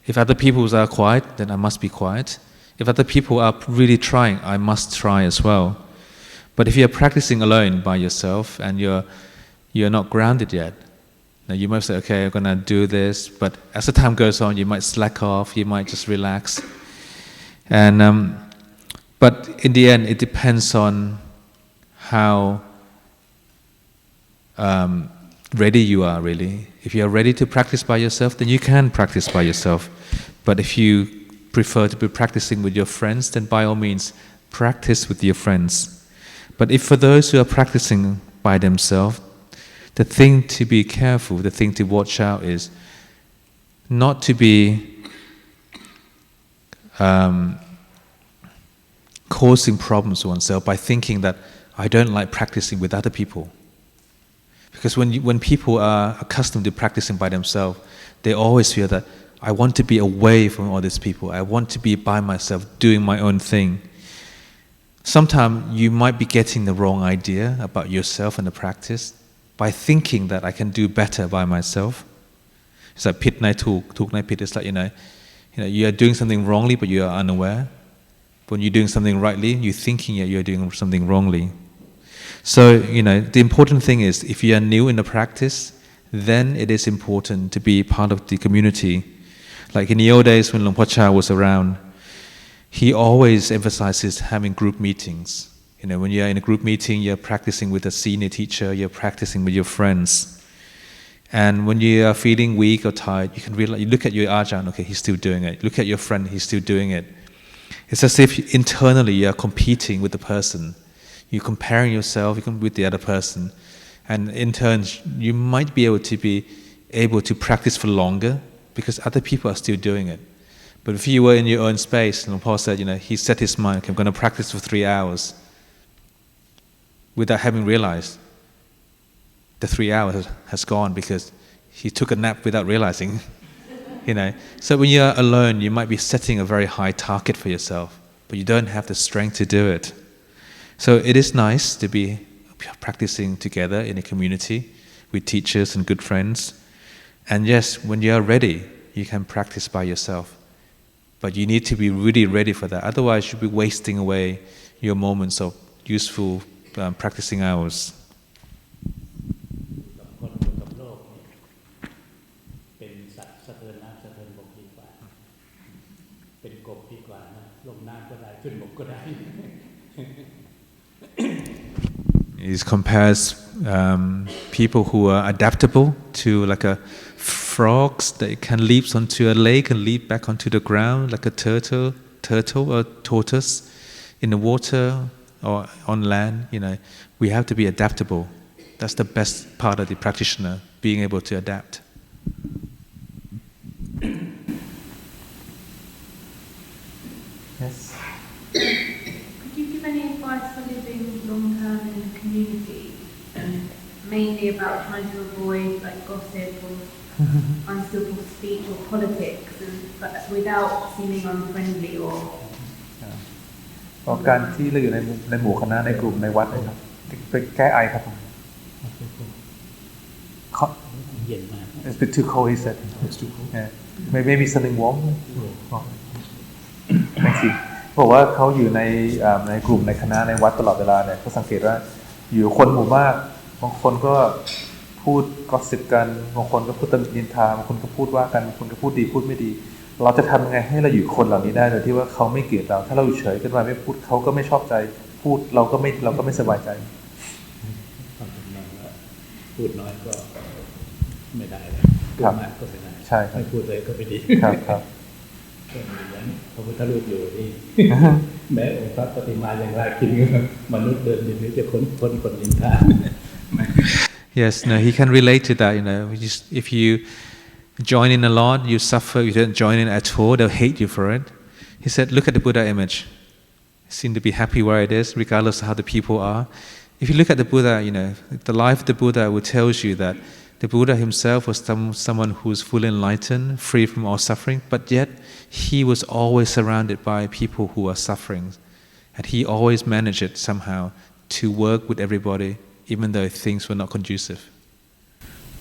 If other people are quiet, then I must be quiet. If other people are really trying, I must try as well. But if you're practicing alone by yourself and you're not grounded yet, now you might say, okay, I'm going to do this. But as the time goes on, you might slack off, you might just relax. And but in the end, it depends on how ready you are, really. If you are ready to practice by yourself, then you can practice by yourself. But if you prefer to be practicing with your friends, then by all means, practice with your friends. But if for those who are practicing by themselves, the thing to be careful, the thing to watch out is not to be causing problems to oneself by thinking that I don't like practicing with other people. Because when people are accustomed to practicing by themselves, they always feel that I want to be away from all these people. I want to be by myself, doing my own thing. Sometimes you might be getting the wrong idea about yourself and the practice by thinking that I can do better by myself. It's like pit nai tuk nai pit. It's like you are doing something wrongly, but you are unaware. When you're doing something rightly, you're thinking you're doing something wrongly. So, the important thing is, if you are new in the practice, then it is important to be part of the community. Like in the old days when Luang Por Cha was around, he always emphasizes having group meetings. When you're in a group meeting, you're practicing with a senior teacher, you're practicing with your friends. And when you are feeling weak or tired, you can realize, you look at your ajahn, okay, he's still doing it. Look at your friend, he's still doing it. It's as if internally you are competing with the person. You're comparing yourself with the other person. And in turn, you might be able to practice for longer because other people are still doing it. But if you were in your own space, and Paul said, he set his mind, okay, I'm going to practice for 3 hours. without having realized the 3 hours has gone because he took a nap without realizing. So when you're alone, you might be setting a very high target for yourself, but you don't have the strength to do it. So it is nice to be practicing together in a community with teachers and good friends. And yes, when you are ready, you can practice by yourself. But you need to be really ready for that. Otherwise, you'll be wasting away your moments of useful practicing hours. คนอยู่กับโลกเนี่ยเป็นสัตว์สะเทินน้ำสะเทินบกดีกว่าเป็นกบดีกว่านะลงน้ำก็ได้ขึ้นบกก็ได้ He compares people who are adaptable to like a frogs that can leap onto a lake and leap back onto the ground like a turtle or tortoise in the water or on land. We have to be adaptable. That's the best part of the practitioner, being able to adapt. Yes. Could you give any advice for living long term in a community, mainly about trying to avoid like gossip or uncivil speech or politics, but without seeming unfriendly or การที่เราอยู่ในหมู่คณะในกลุ่มในวัดนะครับไปแก้ไอครับผม เย็นมาก It's a bit too cold, he said. It's too cold. Yeah. Maybe something warm. Thank you. บอกว่าเขาอยู่ในกลุ่มในคณะในวัดตลอดเวลาเนี่ยเขาสังเกตว่าอยู่คนหมู่มากบางคนก็พูดกอสซิปกันบางคนก็พูดตำหนินินทาบางคนก็พูดว่ากันบางคนก็พูดดีพูดไม่ดีเราจะทำยังไงให้เราอยู่คนเหล่านี้ได้โดยที่ว่าเขาไม่เกลียดเราถ้าเราอยู่เฉยขึ้นมาไม่พูดเขาก็ไม่ชอบใจพูดเราก็ไม่สบายใจพูดน้อยก็ไม่ได้เลยพูดมากก็ไม่ได้ใช่ไม่พูดเลยก็ไม่ดีครับก็เหมือนพระพุทธรูปอยู่ที่แม้องค์พระปฏิมาอย่างไรกินมนุษย์เดินดินนี้จะคนนินทา Yes, no, he can relate to that. If you join in a lot, you suffer. If you don't join in at all, they'll hate you for it. He said, look at the Buddha image. Seem to be happy where it is, regardless of how the people are. If you look at the Buddha, the life of the Buddha will tell you that the Buddha himself was someone who was fully enlightened, free from all suffering, but yet he was always surrounded by people who are suffering. And he always managed it somehow to work with everybody, even though things were not conducive.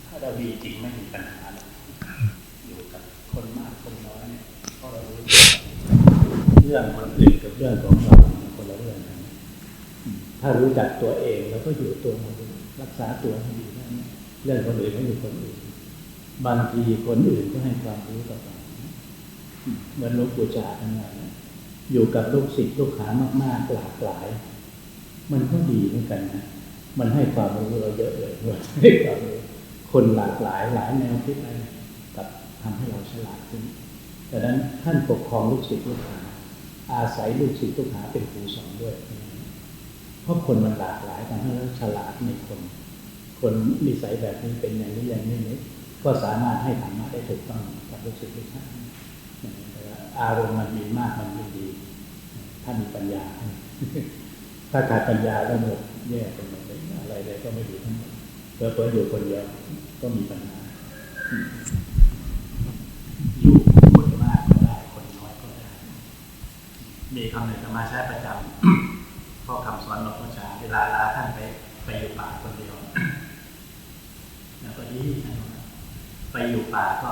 ถ้าเรามีจริงไม่มีปัญหาอยู่กับคนมากคนน้อยเนี่ยเพราะเรารู้เรื่องคนอื่นกับเรื่องของเราคนละเรื่องกันถ้ารู้จักตัวเองแล้วก็อยู่ตัวเรารักษาตัวให้ดีนะเรื่องคนอื่นไม่อยู่คนอื่นบางทีคนอื่นก็ให้ความรู้กับเราเหมือนหลวงปู่จาทั้งนั้นอยู่กับลูกศิษย์ลูกหามากๆหลากหลายมันก็ดีเหมือนกันนะมันให้ความรู้เราเยอะเลยให้ความรู้คนหลากหลายหลายแนวคิดอะไรกับทำให้เราฉลาดขึ้นดังนั้นท่านปกครองลูกศิษย์ลูกหาอาศัยลูกศิษย์ลูกหาเป็นครูสอนด้วยเพราะคนมันหลากหลายทำให้เราฉลาดในคนนิสัยแบบนี้เป็นอย่างนี้อย่างนี้ก็สามารถให้ธรรมะได้ถูกต้องกับลูกศิษย์ลูกหาอารมณ์มันมีมากมันไม่ดีถ้ามีปัญญาถ้าขาดปัญญาแล้วหมดแย่ไปหมดเลยอะไรเลยก็ไม่ดีทั้งหมดเพิ่มอยู่คนเดียวก็มีปัญหาอยู่คนมากก็ได้คนน้อยก็ได้มีคำหนึ่งจะมาใช้ประจำข้อคำสอนหลวงพ่อชาเวลาลาท่านไปอยู่ป่าคนเดียวแล้วก็ดีไปอยู่ป่าก็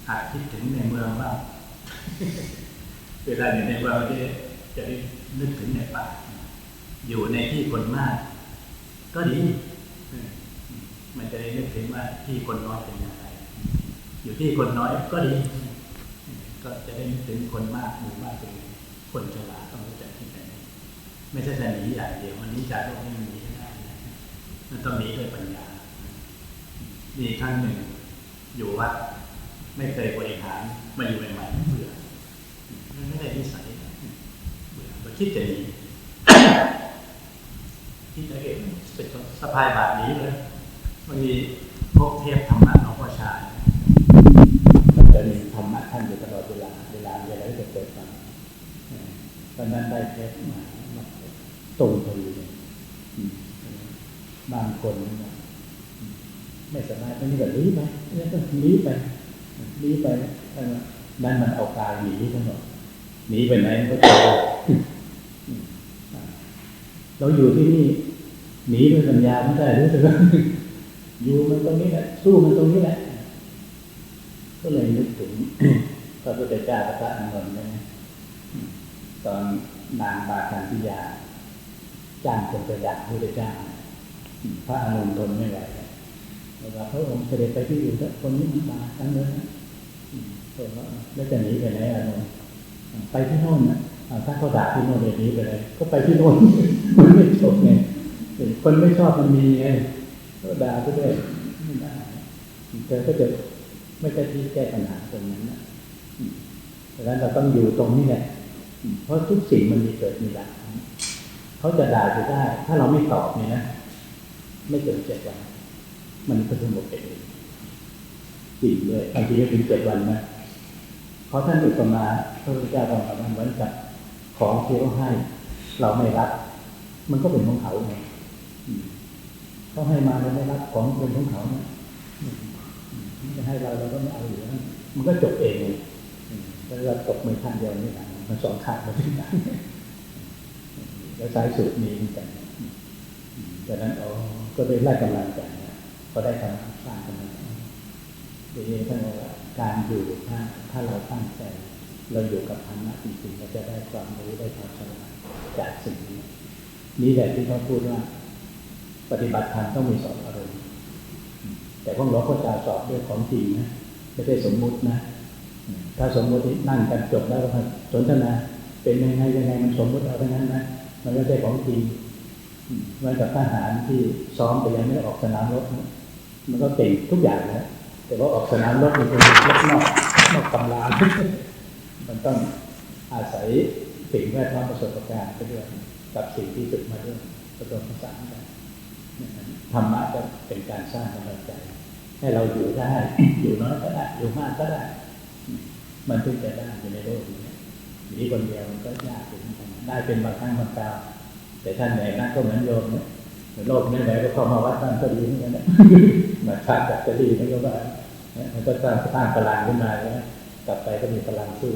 อาจคิดถึงในเมืองบ้างเวลาอยู่ในเมืองจะได้นึกถึงในป่าอยู่ในที่คนมากก็ดีมันจะได้นึกถึงว่าที่คนน้อยเป็นยังไงอยู่ที่คนน้อยก็ดีก็จะได้นึกถึงคนมากหมู่มากเป็นคนฉลาดต้องรู้จักที่ไหนไม่ใช่แต่หนีอย่างเดียวมันนี้จากโลกนี้มันหนีไม่ได้มันต้องหนีด้วยปัญญามีครั้งหนึ่งอยู่วัดไม่เคยบริหารมาอยู่ใหม่ๆเบื่อไม่ได้นิสัยเบื่อคิดจะหนีคิดจะเก็บสะพายบาทนี้เลยบางทีพบเทพธรรมะหลวงพ่อชามันจะมีธรรมะท่านอยู่ตลอดเวลามีอะไรจะเกิดขึ้นตอนนั้นได้เทพมาตรงพอดีเลย บางคนไม่สบายนี่ก็หนีไปนี่ก็หนีไปนั่นมันเอากายหนีทั้งหมดหนีไปไหนก็เจอเราอยู่ที่นี่หนีด้วยปัญญาไม่ได้รู้สึกว่าอยู่มันตรงนี้แหละสู้มันตรงนี้แหละก็เลยนึกถึงพระพุทธเจ้าพระอานนท์นะตอนนางบาคันธิยาจ้างคนไปดักพระพุทธเจ้าพระอานนท์ทนไม่ไหวแล้วพระองค์เสด็จไปที่อื่นแล้วคนนี้มาทั้งนั้นแล้วจะหนีไปไหนอานนท์ไปที่โน่นถ้าเขาด่าที่โน่นเลยหนีไปเลยก็ไปที่โน่นมันไม่จบไงคนไม่ชอบมันมีไงก็ด่าก็ได้ไม่ได้แต่ก็จะไม่ใช่ที่แก้ปัญหาตรงนั้นนะดังนั้นเราต้องอยู่ตรงนี้แหละเพราะทุกสิ่งมันมีเกิดมีดับเขาจะด่าอยู่ได้ถ้าเราไม่ตอบเนี่ยนะไม่เกิน7 วันมันก็สงบเองจริงเลยบางทีก็ถึง7 วันนะเพราะท่านอุปมาพระพุทธเจ้าบอกว่าเหมือนกับของที่เขาให้เราไม่รับมันก็เป็นของเขาไงเขาให้มาเราไม่รับของเป็นของเขาเนี่ยจะให้เราก็ไม่เอาอยู่แล้วมันก็จบเองเลยแล้วเราตกมือข้างเดียวนี่แหละมัน2 ข้างมาที่ไหนแล้วสายสุดมีเหมือนกันดังนั้นก็ได้ไล่กำลังกันก็ได้ทำสร้างกำลังเดี๋ยวนี้ท่านบอกว่าการอยู่ถ้าเราตั้งใจเราอยู่กับธรรมะจริงๆเราจะได้ความรู้ได้ความฉลาดจากสิ่งนี้นี่แหละที่เขาพูดว่าปฏิบัติธรรมต้องมี2 อารมณ์แต่พวกเราก็จะสอบด้วยของจริงนะไม่ใช่สมมุตินะถ้าสมมุตินั่งกันจบแล้วก็สนทนาเป็นยังไงมันสมมุติเอาเท่านั้นนะมันไม่ใช่ของจริงเหมือนกับทหารที่ซ้อมไปยังไม่ได้ออกสนามรบมันก็เก่งทุกอย่างนะแต่ว่าออกสนามรบมันเป็นรบนอกตำรามันต้องอาศัยสิ่งแวดล้อมประสบการณ์ไปด้วยกับสิ่งที่ฝึกมาด้วยผสมผสานกันธรรมะก็เป็นการสร้างกำลังใจให้เราอยู่ได้ อยู่น้อยก็ได้อยู่มากก็ได้มันถึงจะได้อยู่ในโลกนี้มีคนเดียวมันก็ยากถึงได้เป็นบางครั้งบางคราวแต่ท่านไหนนั่นก็เหมือนโยมเนี่ยโลกนี้ไหนก็เข้ามาวัดท่านก็ดีเหมือนกันนะมาชาติจะดีนั่นก็ว่ามันก็สร้างพลังขึ้นมาแล้วกลับไปก็มีพลังสู้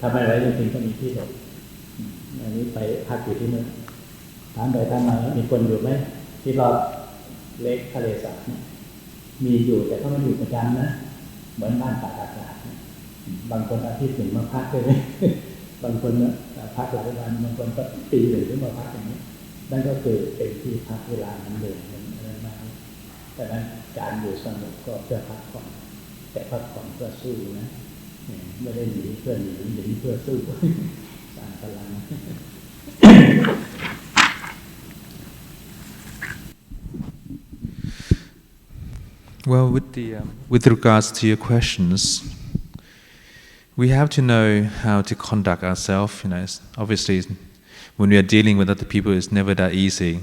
ทำอะไรจริงๆก็มีที่หลบอันนี้ไปพักอยู่ที่นั่นถามไปถามมามีคนอยู่ไหมที่รอบเล็กทะเลสาบเนี่ยมีอยู่แต่เขาไม่อยู่ประจำนะเหมือนบ้านตากอากาศบางคนอาทิตย์ 1มาพักเลยบางคนพักหลายวันบางคนก็ปี 1ถึงมาพักอย่างนี้นั่นก็คือเป็นที่พักเวลานั้นเลยนั้นมาแต่นั้นการอยู่สงบก็เพื่อพักผ่อนแต่พักผ่อนเพื่อสู้นะไม่ได้หนีเพื่อหนีเพื่อสู้สร้างพลังWell, with regards to your questions, we have to know how to conduct ourselves. Obviously, when we are dealing with other people, it's never that easy.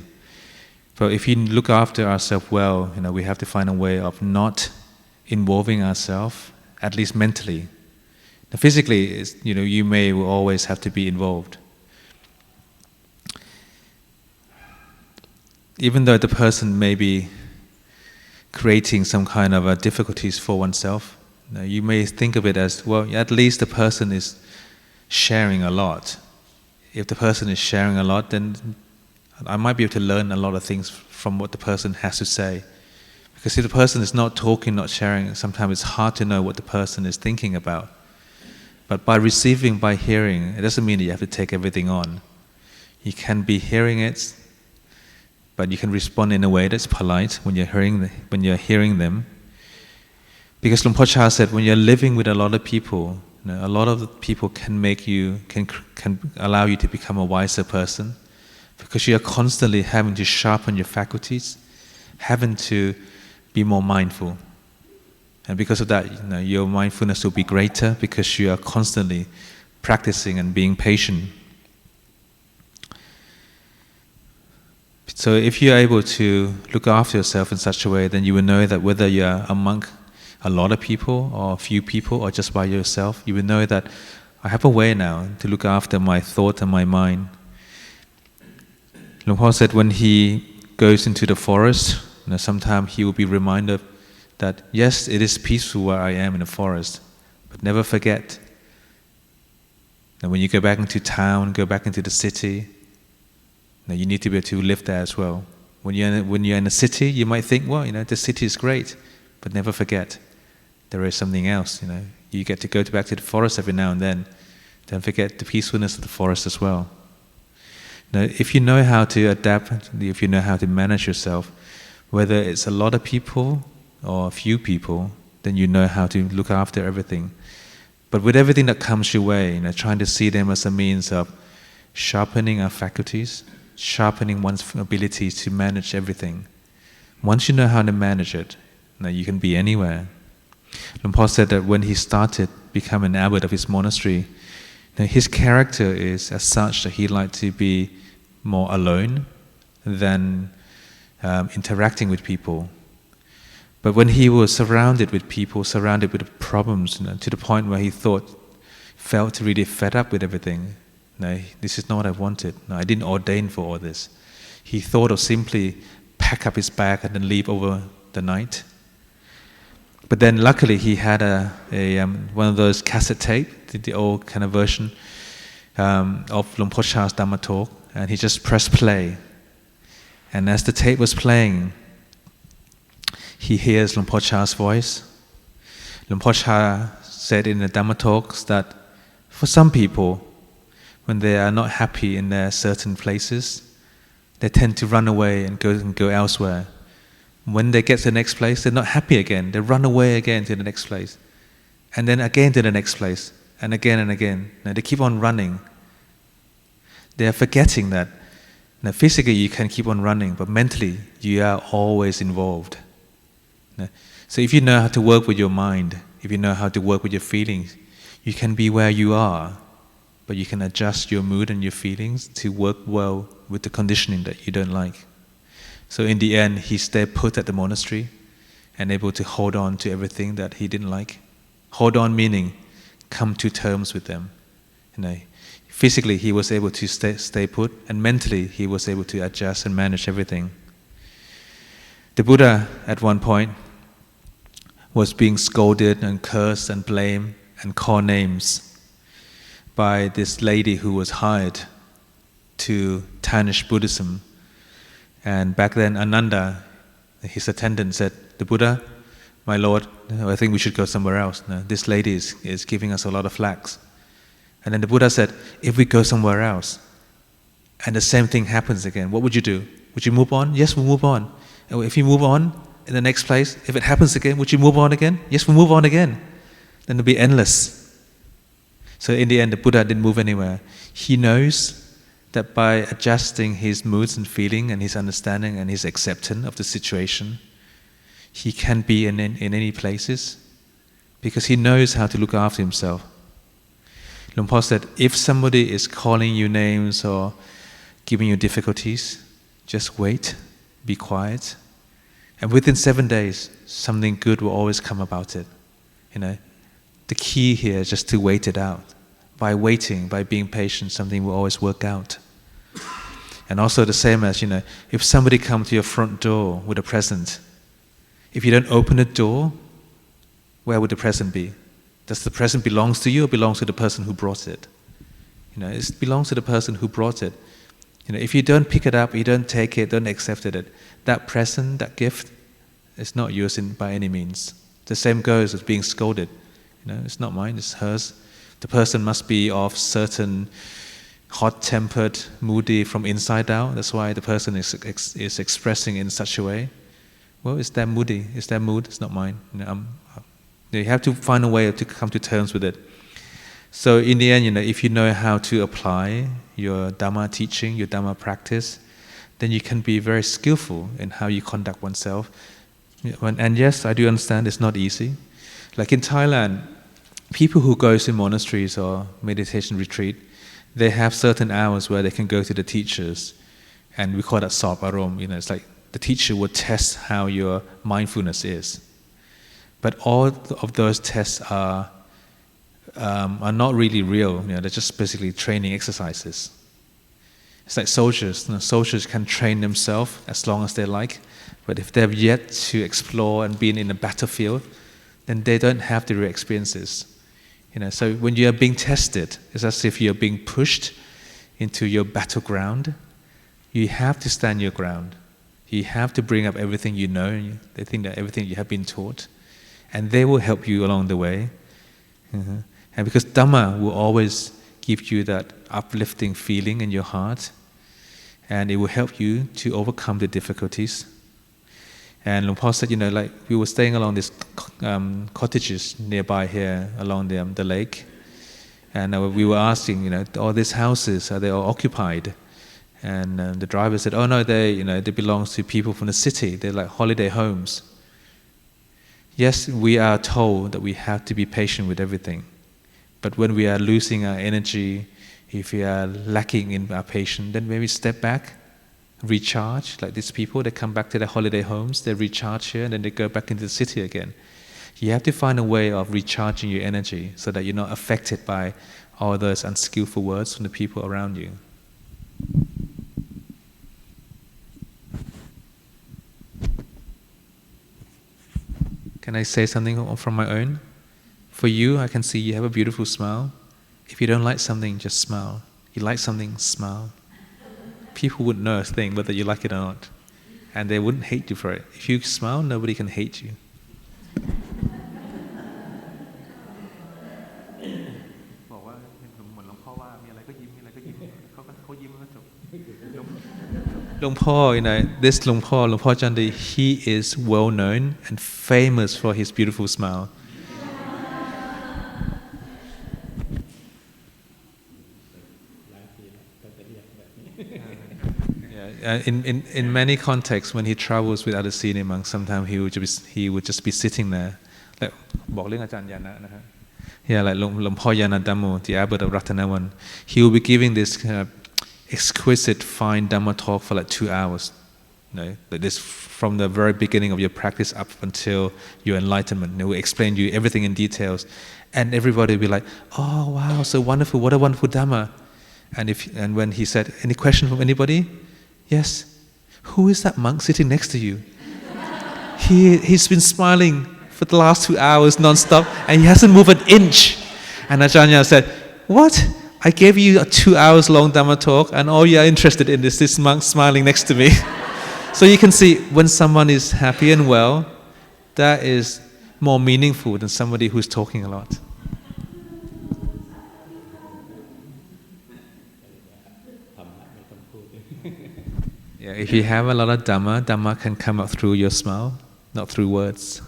But if you look after ourselves well, we have to find a way of not involving ourselves, at least mentally. Now, physically, you may always have to be involved. Even though the person may be creating some kind of difficulties for oneself, you may think of it as, well, at least the person is sharing a lot. If the person is sharing a lot, then I might be able to learn a lot of things from what the person has to say. Because if the person is not talking, not sharing, sometimes it's hard to know what the person is thinking about. But by receiving, by hearing, it doesn't mean that you have to take everything on. You can be hearing it, but you can respond in a way that's polite when you're hearing them. Because Luang Por Chah said, when you're living with a lot of people, a lot of people can allow you to become a wiser person, because you are constantly having to sharpen your faculties, having to be more mindful. And because of that, your mindfulness will be greater, because you are constantly practicing and being patient. So if you're able to look after yourself in such a way, then you will know that whether you're among a lot of people or a few people or just by yourself, you will know that I have a way now to look after my thought and my mind. Luang Por said when he goes into the forest, sometimes he will be reminded that yes, it is peaceful where I am in the forest, but never forget that when you go back into town, go back into the city, you need to be able to live there as well. When you're in a city, you might think, well, the city is great, but never forget there is something else. You get to go back to the forest every now and then. Don't forget the peacefulness of the forest as well. Now, if you know how to adapt, if you know how to manage yourself, whether it's a lot of people or a few people, then you know how to look after everything. But with everything that comes your way, trying to see them as a means of sharpening our faculties, sharpening one's abilities to manage everything. Once you know how to manage it, you can be anywhere. Luang Por said that when he started becoming an abbot of his monastery, his character is as such that he liked to be more alone than interacting with people. But when he was surrounded with people, surrounded with problems, to the point where he felt really fed up with everything. No, this is not what I wanted. No, I didn't ordain for all this. He thought of simply pack up his bag and then leave over the night. But then luckily he had one of those cassette tape, the old kind of version of Luang Por Chah's Dhamma talk, and he just pressed play. And as the tape was playing, he hears Luang Por Chah's voice. Luang Por Chah said in the Dhamma talks that for some people, when they are not happy in their certain places, they tend to run away and go elsewhere. When they get to the next place, they're not happy again. They run away again to the next place. And then again to the next place. And again and again. Now, they keep on running. They are forgetting that physically you can keep on running, but mentally you are always involved. So if you know how to work with your mind, if you know how to work with your feelings, you can be where you are, but you can adjust your mood and your feelings to work well with the conditioning that you don't like. So in the end, he stayed put at the monastery and able to hold on to everything that he didn't like. Hold on meaning come to terms with them. Physically, he was able to stay put, and mentally, he was able to adjust and manage everything. The Buddha, at one point, was being scolded and cursed and blamed and called names by this lady who was hired to tarnish Buddhism. And back then, Ananda, his attendant, said, "The Buddha, my Lord, I think we should go somewhere else. This lady is giving us a lot of flax." And then the Buddha said, "If we go somewhere else, and the same thing happens again, what would you do? Would you move on?" "Yes, we'll move on." "And if you move on in the next place, if it happens again, would you move on again?" "Yes, we'll move on again." Then it'll be endless. So in the end, the Buddha didn't move anywhere. He knows that by adjusting his moods and feeling and his understanding and his acceptance of the situation, he can be in any places because he knows how to look after himself. Luang Por said, if somebody is calling you names or giving you difficulties, just wait, be quiet, and within 7 days, something good will always come about it. The key here is just to wait it out. By waiting, by being patient, something will always work out. And also the same as, if somebody comes to your front door with a present, if you don't open the door, where would the present be? Does the present belong to you or belongs to the person who brought it? It belongs to the person who brought it. If you don't pick it up, you don't take it, don't accept it, that present, that gift, is not yours by any means. The same goes with being scolded. It's not mine, it's hers. The person must be of certain hot-tempered, moody from inside out. That's why the person is expressing in such a way. Well, it's their moody, it's their mood, it's not mine. You have to find a way to come to terms with it. So in the end, if you know how to apply your Dhamma teaching, your Dhamma practice, then you can be very skillful in how you conduct oneself. And yes, I do understand it's not easy. Like in Thailand, people who go to monasteries or meditation retreat, they have certain hours where they can go to the teachers, and we call that Sop Arom. It's like the teacher will test how your mindfulness is. But all of those tests are not really real. They're just basically training exercises. It's like soldiers. Soldiers can train themselves as long as they like, but if they've yet to explore and been in a battlefield, then they don't have the real experiences. So when you are being tested, it's as if you're being pushed into your battleground. You have to stand your ground. You have to bring up everything you know. They think that everything you have been taught, and they will help you along the way. And because Dhamma will always give you that uplifting feeling in your heart, and it will help you to overcome the difficulties. And Luang Por said, like we were staying along these cottages nearby here along the lake, and we were asking, all these houses, are they all occupied? And the driver said, oh no, they belong to people from the city. They're like holiday homes. Yes, we are told that we have to be patient with everything. But when we are losing our energy, if we are lacking in our patience, then maybe step back, recharge. Like these people, they come back to their holiday homes, they recharge here, and then they go back into the city again. You have to find a way of recharging your energy so that you're not affected by all those unskillful words from the people around you. Can I say something from my own? For you, I can see you have a beautiful smile. If you don't like something, just smile. You like something, smile. People wouldn't know a thing whether you like it or not. And they wouldn't hate you for it. If you smile, nobody can hate you. Luang Por, this Luang Por Chandi, he is well known and famous for his beautiful smile. In many contexts, when he travels with other senior monks, sometimes he would just be sitting there. Like, like Luang Por Yana Dhammo, the abbot of Ratanavan, he will be giving this exquisite, fine Dhamma talk for like 2 hours. Like this, from the very beginning of your practice up until your enlightenment. They will explain to you everything in details, and everybody will be like, "Oh wow, so wonderful! What a wonderful Dhamma!" And when he said, "Any question from anybody?" "Yes." "Who is that monk sitting next to you?" He's been smiling for the last 2 hours non-stop, and he hasn't moved an inch. And Ajahn said, "What? I gave you a 2 hours long Dhamma talk, and all you are interested in is this monk smiling next to me." So you can see, when someone is happy and well, that is more meaningful than somebody who's talking a lot. Yeah, if you have a lot of Dhamma can come out through your smile, not through words.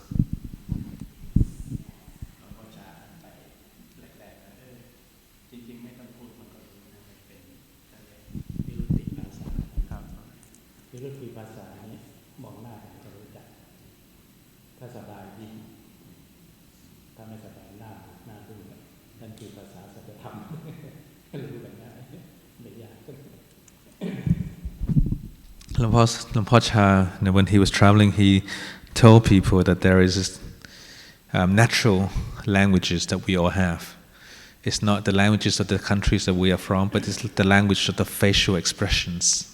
Luang Por Cha, when he was traveling, he told people that there is natural languages that we all have. It's not the languages of the countries that we are from, but it's the language of the facial expressions.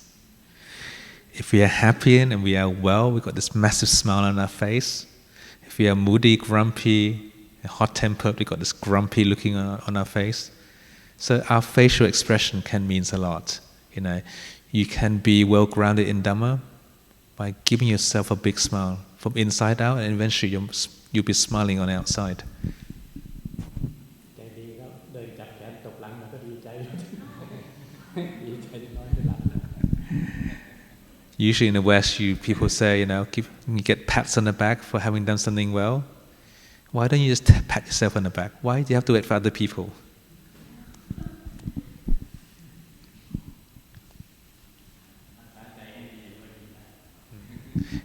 If we are happy and we are well, we've got this massive smile on our face. If we are moody, grumpy, hot-tempered, we've got this grumpy looking on our face. So our facial expression can mean a lot. You can be well grounded in Dhamma by giving yourself a big smile from inside out, and eventually you'll be smiling on the outside. Usually in the West, people say, you get pats on the back for having done something well. Why don't you just pat yourself on the back? Why do you have to wait for other people?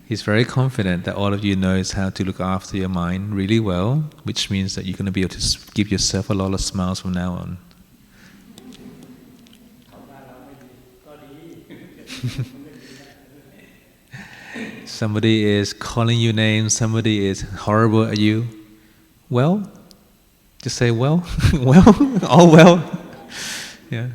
He's very confident that all of you knows how to look after your mind really well, which means that you're going to be able to give yourself a lot of smiles from now on. Somebody is calling you names, somebody is horrible at you. Well, just say well, well, all well. Yeah.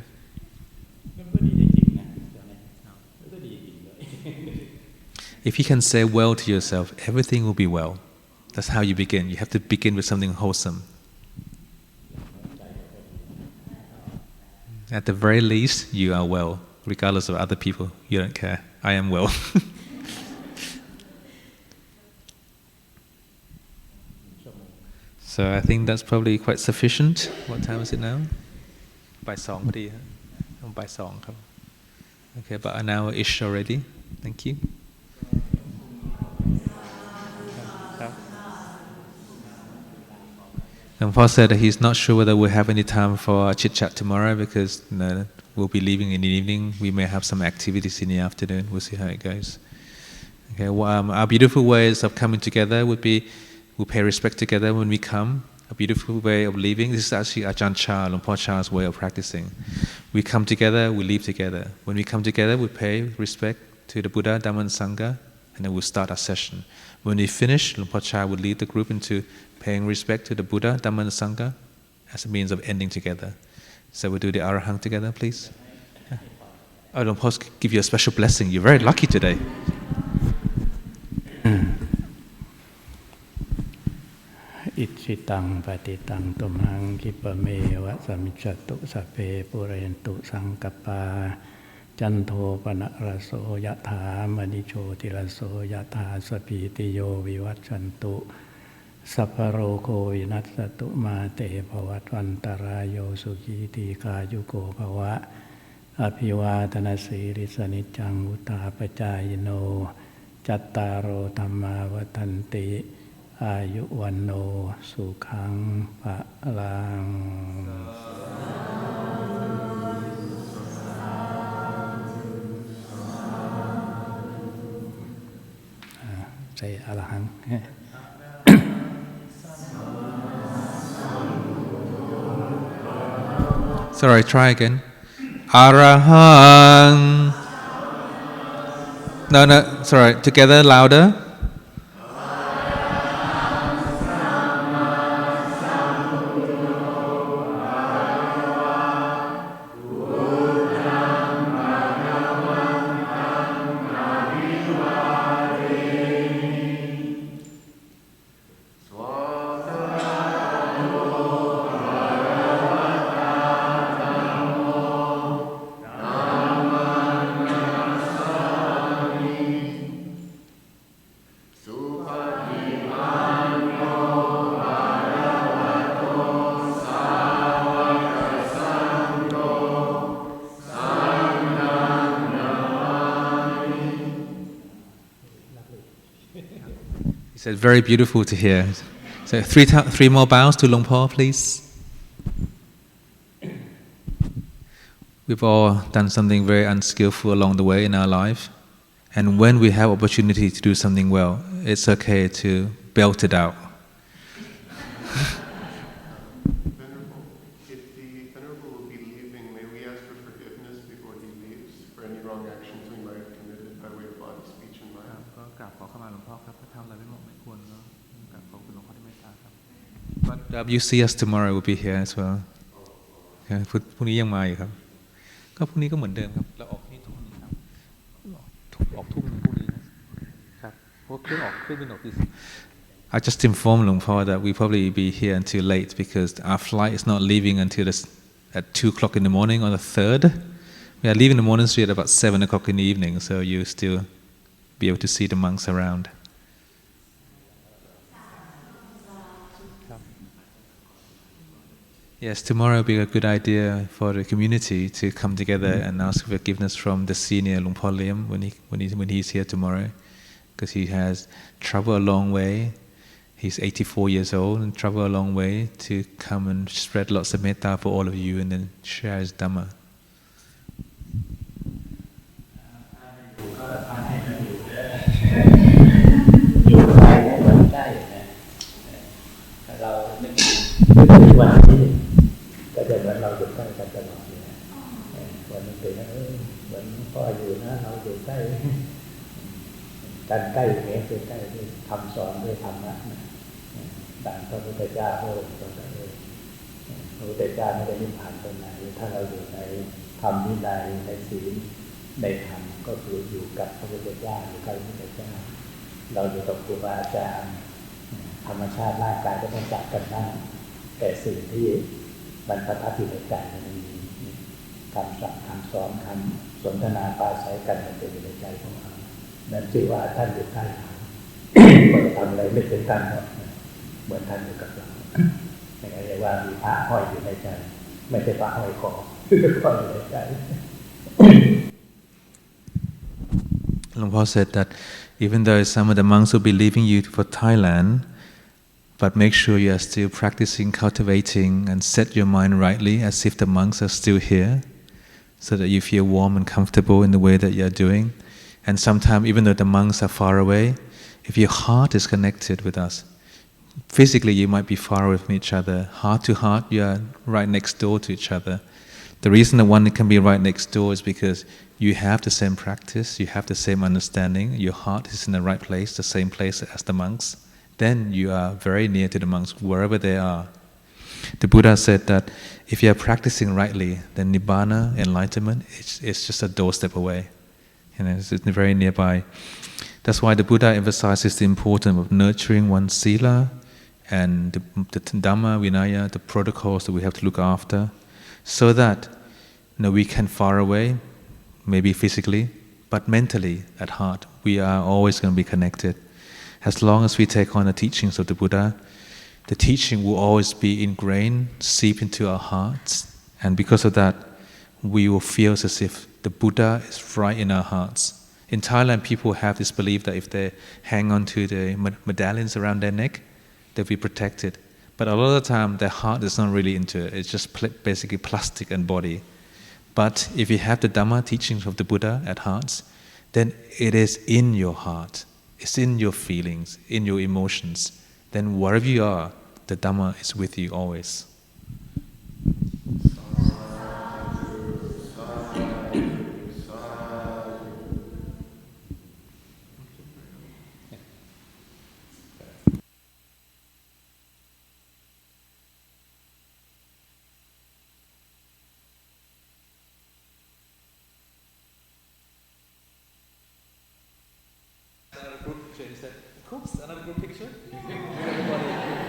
If you can say well to yourself, everything will be well. That's how you begin. You have to begin with something wholesome. At the very least, you are well, regardless of other people. You don't care. I am well. So I think that's probably quite sufficient. What time is it now? 2:00 พอดีฮะ 2:00 ครับ Okay, about an hour-ish already. Thank you. And Paul said that he's not sure whether we'll have any time for chit-chat tomorrow because we'll be leaving in the evening. We may have some activities in the afternoon. We'll see how it goes. Okay, well, our beautiful ways of coming together would be we pay respect together when we come. A beautiful way of living. This is actually Ajahn Chah, Luang Por Chah's way of practicing. We come together, we live together. When we come together, we pay respect to the Buddha, Dhamma, and Sangha, and then we'll start our session. When we finish, Luang Por Chah would lead the group into paying respect to the Buddha, Dhamma, and Sangha as a means of ending together. So we'll do the Arahant together, please. Oh, Luang Por give you a special blessing. You're very lucky today. Ichitang patitang tumhang kipame wa samichatu sape purentu sangkapa janto panaraso yatha manicho tiraso yatha sapitiyo vivacchantu saparoko vinassatu mate bhavatantarayo sukhiti kayuko bhava abhivatana sirisaniccang uttapacayino cattaro dhamma vatantiอายุวันโนสุขังภะลังใส่อรหัง Sorry, try again. Arahang. No, sorry. Together, louder. He said, very beautiful to hear. So three more bows to Luang Por, please. We've all done something very unskillful along the way in our life. And when we have opportunity to do something well, it's okay to belt it out. Venerable, if the Venerable will be leaving, may we ask for forgiveness before he leaves for any wrong actions we might have committed by way of body, speech, and mind? But you see us tomorrow, we'll be here as well. พรุ่งนี้ยังมาอยู่ครับก็พรุ่งนี้ก็เหมือนเดิมครับเราออกนี่ทุ่มนึงครับออกทุ่มนึงพรุ่งนี้นะครับเพราะเครื่องบินออกที่ I just informed Luang Por that we probably be here until late because our flight is not leaving until at 2:00 in the morning on the 3rd. We are leaving the monastery at about 7:00 in the evening, so you still be able to see the monks around. Yes, tomorrow will be a good idea for the community to come together and ask forgiveness from the senior Luang Por Liem when he's here tomorrow, because he has traveled a long way. He's 84 years old and traveled a long way to come and spread lots of metta for all of you and then share his Dhamma. อยู่ใกล้วันใกล้นะเราไม่ถึงวันนี้ก็จะเหมือนเราอยู่ใกล้กันตลอดเลยวันนี้เป็นวันพ่ออยู่นะเราอยู่ใกล้กันใกล้แม้ใกล้ที่ทำสอนด้วยธรรมะต่างพระพุทธเจ้าพระองค์ตรัสเลยพระพุทธเจ้าไม่ได้นิพพานตรงไหนถ้าเราอยู่ในธรรมวินัยในศีล ในธรรมก็คืออยู่กับพระพุทธเจ้าอยู่กับพระพุทธเจ้าเราอยู่กับครูบาอาจารย์ธรรมชาติร่างกายก็ต้องจับกันบ้างแต่สิ่งที่มันประทับอยู่ในใจมันมีคำสั่งคำสอนคำสนทนาปราศัยกันมันเป็นอยู่ในใจของเรานั่นชื่อว่าท่านอยู่ใกล้เราคนทำอะไรไม่เป็นท่านหรอกเหมือนท่านอยู่กับเราอย่างไรว่ามีพระห้อยอยู่ในใจไม่ใช่พระห้อยคอห้อยอยู่ในใจ Luang Por said that even though some of the monks will be leaving you for Thailand, but make sure you are still practicing, cultivating, and set your mind rightly as if the monks are still here, so that you feel warm and comfortable in the way that you are doing. And sometimes, even though the monks are far away, if your heart is connected with us, physically you might be far away from each other. Heart to heart, you are right next door to each other. The reason that one can be right next door is because you have the same practice, you have the same understanding, your heart is in the right place, the same place as the monks. Then you are very near to the monks, wherever they are. The Buddha said that if you are practicing rightly, then Nibbana, enlightenment, it's just a doorstep away. It's very nearby. That's why the Buddha emphasizes the importance of nurturing one's sila and the Dhamma, Vinaya, the protocols that we have to look after, so that we can far away, maybe physically, but mentally, at heart, we are always going to be connected. As long as we take on the teachings of the Buddha, the teaching will always be ingrained, seep into our hearts, and because of that, we will feel as if the Buddha is right in our hearts. In Thailand, people have this belief that if they hang on to the medallions around their neck, they'll be protected. But a lot of the time, their heart is not really into it. It's just basically plastic and body. But if you have the Dhamma teachings of the Buddha at hearts, then it is in your heart. It's in your feelings, in your emotions. Then wherever you are, the Dhamma is with you always. Another group picture? Everybody.